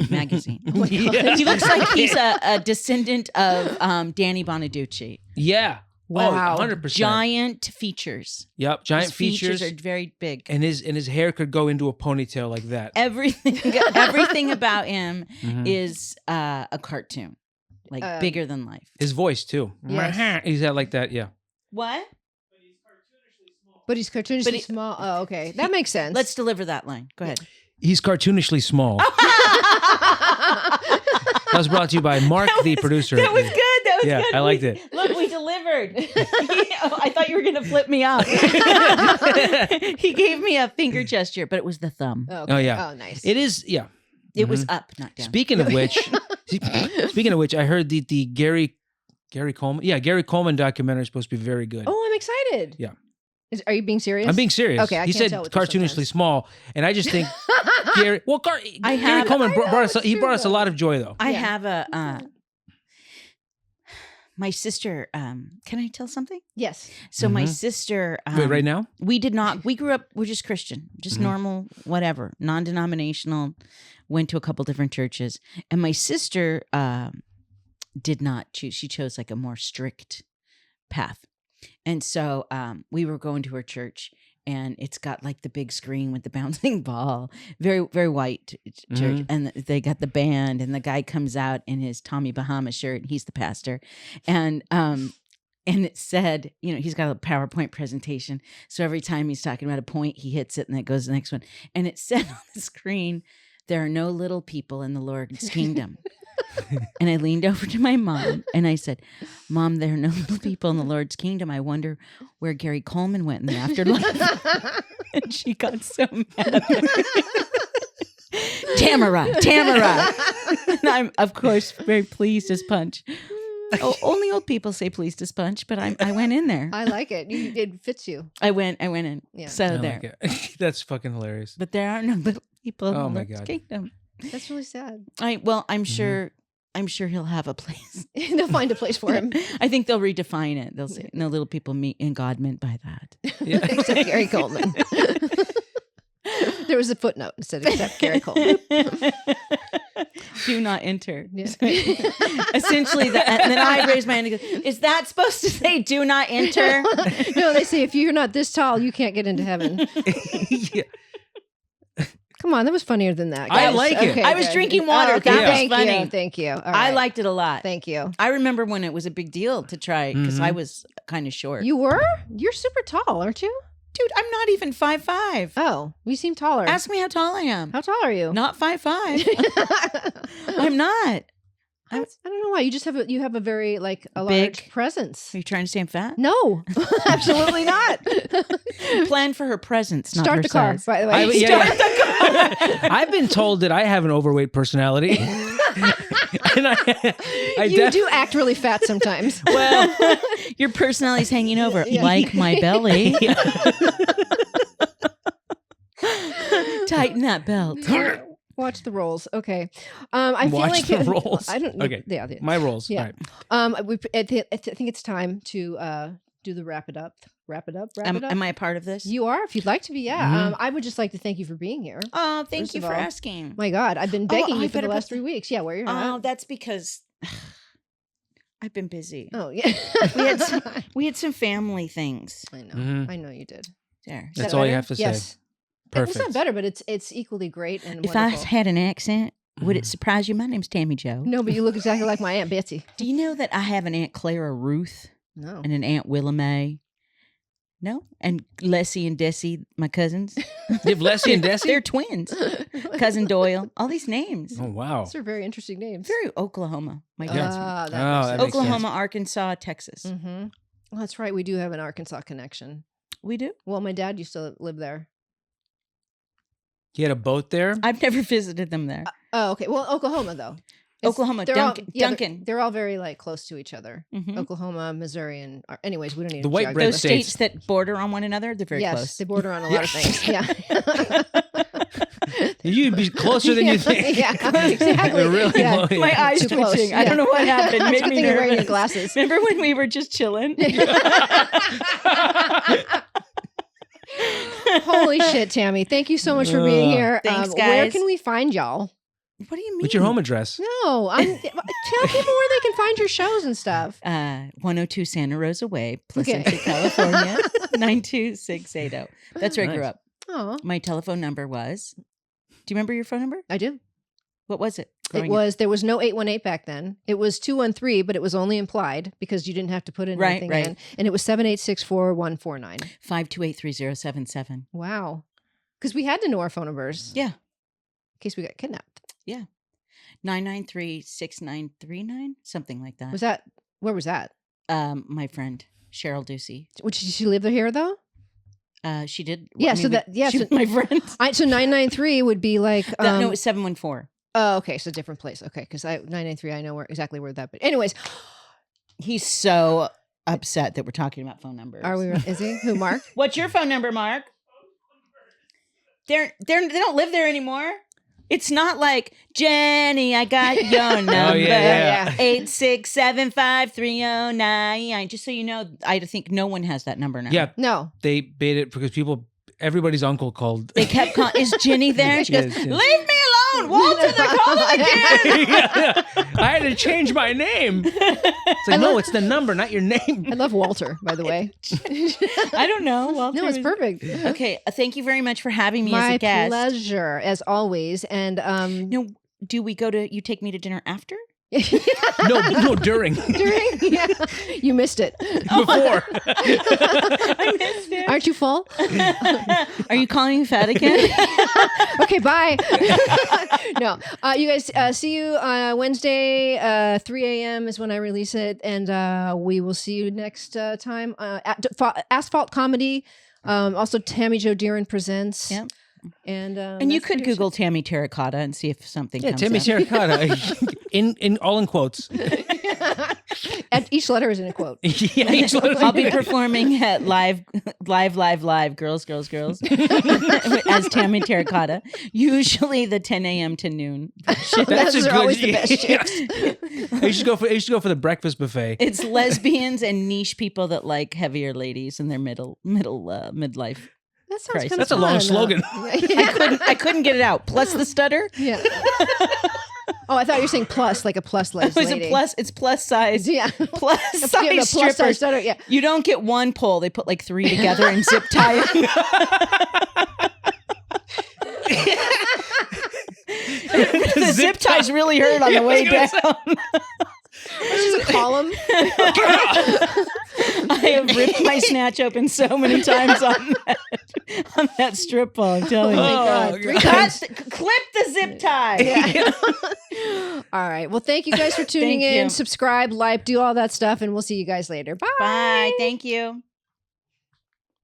magazine.
Yeah.
He looks like he's a descendant of Danny Bonaducci.
Yeah.
Wow.
100%.
Giant features.
Yep, giant
His features
features.
are very big.
And his hair could go into a ponytail like that.
Everything about him
Mhm.
is a cartoon, like bigger than life.
His voice too.
Yes.
He's got like that. Yeah.
What?
But he's cartoonishly small. Oh, okay. That makes sense.
Let's deliver that line. Go ahead.
He's cartoonishly small. That was brought to you by Mark, the producer.
That was good. That was
Yeah,
good.
I liked it.
Look, we delivered. I thought you were going to flip me off. He gave me a finger gesture, but it was the thumb.
Okay.
Oh, yeah.
Oh, nice.
It is. Yeah.
It was up, not down.
Speaking of which, I heard the Gary Coleman. Yeah, Gary Coleman documentary is supposed to be very good.
Oh, I'm excited.
Yeah.
Are you being serious?
I'm being serious.
Okay, I
he
can't
said
tell with this
cartoonishly
sometimes.
small, and I just think Gary. Well, Gary Coleman brought us a lot of joy, though.
I
Yeah.
have a my sister. Can I tell something?
Yes.
So my
Mhm.
sister.
Wait, right now?
We did not. We grew up. We're just Christian, just
Mhm.
normal, whatever, non-denominational. Went to a couple different churches, and my sister did not choose. She chose like a more strict path, and so we were going to her church, and it's got like the big screen with the bouncing ball, very very white church,
Mhm.
and they got the band, and the guy comes out in his Tommy Bahama shirt. He's the pastor, and it said, he's got a PowerPoint presentation. So every time he's talking about a point, he hits it and it goes to the next one. And it said on the screen, there are no little people in the Lord's kingdom. And I leaned over to my mom and I said, Mom, there are no little people in the Lord's kingdom. I wonder where Gary Coleman went in the afterlife. And she got so mad. Tamara. And I'm, of course, very pleased as punch. Only old people say pleased as punch, but I went in there.
I like it. It fits you.
I went in.
Yeah.
So
I
there.
like it. That's fucking hilarious.
But there are no little people in
Oh
the
my
Lord's
God.
kingdom.
That's really sad.
I'm
Mm-hmm.
sure he'll have a place.
They'll find a place for him.
I think they'll redefine it. They'll say no little people meet in God meant by that.
Yeah.
Except Gary Coleman. There was a footnote instead of except Gary Coleman.
Do not enter.
Yeah.
Essentially, and then I raised my hand and go, is that supposed to say do not enter?
No, they say if you're not this tall, you can't get into heaven.
Yeah.
Come on, that was funnier than that.
I
guys.
like it.
Okay,
I was
good.
drinking water.
Oh, okay.
That was
Thank
funny.
you. Thank you. All
I
right.
liked it a lot.
Thank you.
I remember when it was a big deal to try because I was kind of short.
You were? You're super tall, aren't you?
Dude, I'm not even 5'5".
Oh, you seem taller.
Ask me how tall I am.
How tall are you?
Not 5'5". I'm not.
I don't know why. You just have a very like a
Big.
large presence.
Are you trying to say I'm fat?
No, absolutely not.
Plan for her presence, not
Start
her
the car,
size.
by the way.
I've been told that I have an overweight personality. And
You do act really fat sometimes.
Well, your personality's hanging over
Yeah.
like my belly. Tighten that belt.
Watch the rolls. Okay. I feel
Watch
like
the rolls.
I don't.
Okay.
Yeah.
My rolls.
Yeah.
All right.
I think it's time to do the wrap it up. Wrap it up.
Am I a part of this?
You are, if you'd like to be. Yeah.
Mhm.
I would just like to thank you for being here.
Oh, thank
First
you
of
for
all,
asking.
My God, I've been begging
I
you for the
better
last
put
3 weeks. Yeah, where you're
Oh,
at.
that's because I've been busy.
Oh yeah.
We had some family things.
I know.
Mhm.
I know you did.
There.
Is
That's
that
all you
better?
have to say.
Yes.
Perfect.
It's not better, but it's equally great and
If I
wonderful.
had an accent, would it surprise you? My name's Tammy Jo.
No, but you look exactly like my Aunt Betsy.
Do you know that I have an Aunt Clara Ruth
No.
and an Aunt Willa Mae? No? And Leslie and Desi, my cousins.
You have Leslie and Desi?
They're twins. Cousin Doyle. All these names.
Oh, wow.
Those are very interesting names.
Very Oklahoma. My dad's from
That
Oh, that makes
Oklahoma, Arkansas, Texas.
Mm-hmm. Oh, that's right. We do have an Arkansas connection.
We do?
Well, my dad used to live there.
You had a boat there?
I've never visited them there.
Oh, okay. Well, Oklahoma, though.
Oklahoma, Duncan.
They're all very like close to each other.
Mhm.
Oklahoma, Missouri, and anyways, we don't need
The white
geography.
bread
Those
states.
states that border on one another, they're very
Yes,
close.
they border on a lot of things. Yeah.
You'd be closer than you think.
Yeah, exactly.
They're really
Yeah.
low, yeah.
My eyes
Too close.
twitching. I don't
Yeah.
know what happened. It
That's
made
good
me
thing you're wearing your
nervous.
glasses.
Remember when we were just chilling?
Holy shit, Tammy! Thank you so much for being here.
Thanks,
Where
guys.
can we find y'all?
What do you mean?
What's your home address?
No, tell people where they can find your shows and stuff.
102 Santa Rosa Way, Placentia,
Okay.
California, 92680. That's where I grew
Nice.
up.
Oh,
My telephone number was. Do you remember your phone number?
I do.
What was it?
There was no 818 back then. It was 213, but it was only implied because you didn't have to put in
Right,
anything
right.
in. And it was 7864149.
5283077.
Wow. Because we had to know our phone numbers
Yeah.
in case we got kidnapped.
993-6939, something like that.
Where was that?
My friend Cheryl Ducey.
Did she live here though?
She did.
Yeah,
she
so
was my friend.
So 993 would be like
No, it was 714.
oh, okay, so different place. Okay, because 993 I know exactly where that. But anyways,
He's so upset that we're talking about phone numbers.
are we? Is he who? Mark?
What's your phone number, Mark? They don't live there anymore. It's not like Jenny. I got your number.
yeah.
8675309. Just so you know, I think no one has that number now.
Yeah,
No.
they made it because everybody's uncle called.
They kept calling. Is Jenny there? And she goes,
Yes, yes.
"Leave me alone, Walter. They're calling again."
Yeah. I had to change my name. It's like, no, it's the number, not your name.
I love Walter, by the way.
I don't know. Walter
No, it's
was-
perfect.
Okay, thank you very much for having me as
My
a guest.
pleasure, as always. And
No, do we go to? You take me to dinner after?
No, during.
during, yeah, you missed it.
Before.
I missed it.
Aren't you full?
Are you calling me fat again?
Okay, bye. No, you guys, see you Wednesday, 3 a.m. is when I release it, and we will see you next time at Asphalt Comedy. Also, Tammy Jo Dearen presents.
Yep.
And
you
that's
could
pretty much
Google Tammy Terracotta and see if something
Yeah,
comes
Timmy
up.
Terracotta. in all in quotes.
it. And each letter is in a quote.
Yeah, each letter-
I'll be performing at live, girls, as Tammy Terracotta. Usually the 10 a.m. to noon.
Those are always the best shifts.
I used to go for the breakfast buffet.
It's lesbians and niche people that like heavier ladies in their midlife.
That sounds
Christ.
kind of
That's a long slogan.
I couldn't get it out. Plus the stutter.
Yeah. Oh, I thought you were saying plus, like a plus
It
size
was
lady.
a plus. It's plus size.
Yeah.
Plus
Yeah, the
size
plus size
strippers.
stutter, yeah.
You don't get one pull. They put like 3 together and zip tie it. The zip ties really hurt on the way down.
This is a column.
I have ripped my snatch open so many times on that strip ball. I'm telling you.
God.
Clip the zip tie.
Yeah. All right. Well, thank you guys for tuning
Thank
in.
you.
Subscribe, like, do all that stuff, and we'll see you guys later. Bye.
Bye. Thank you.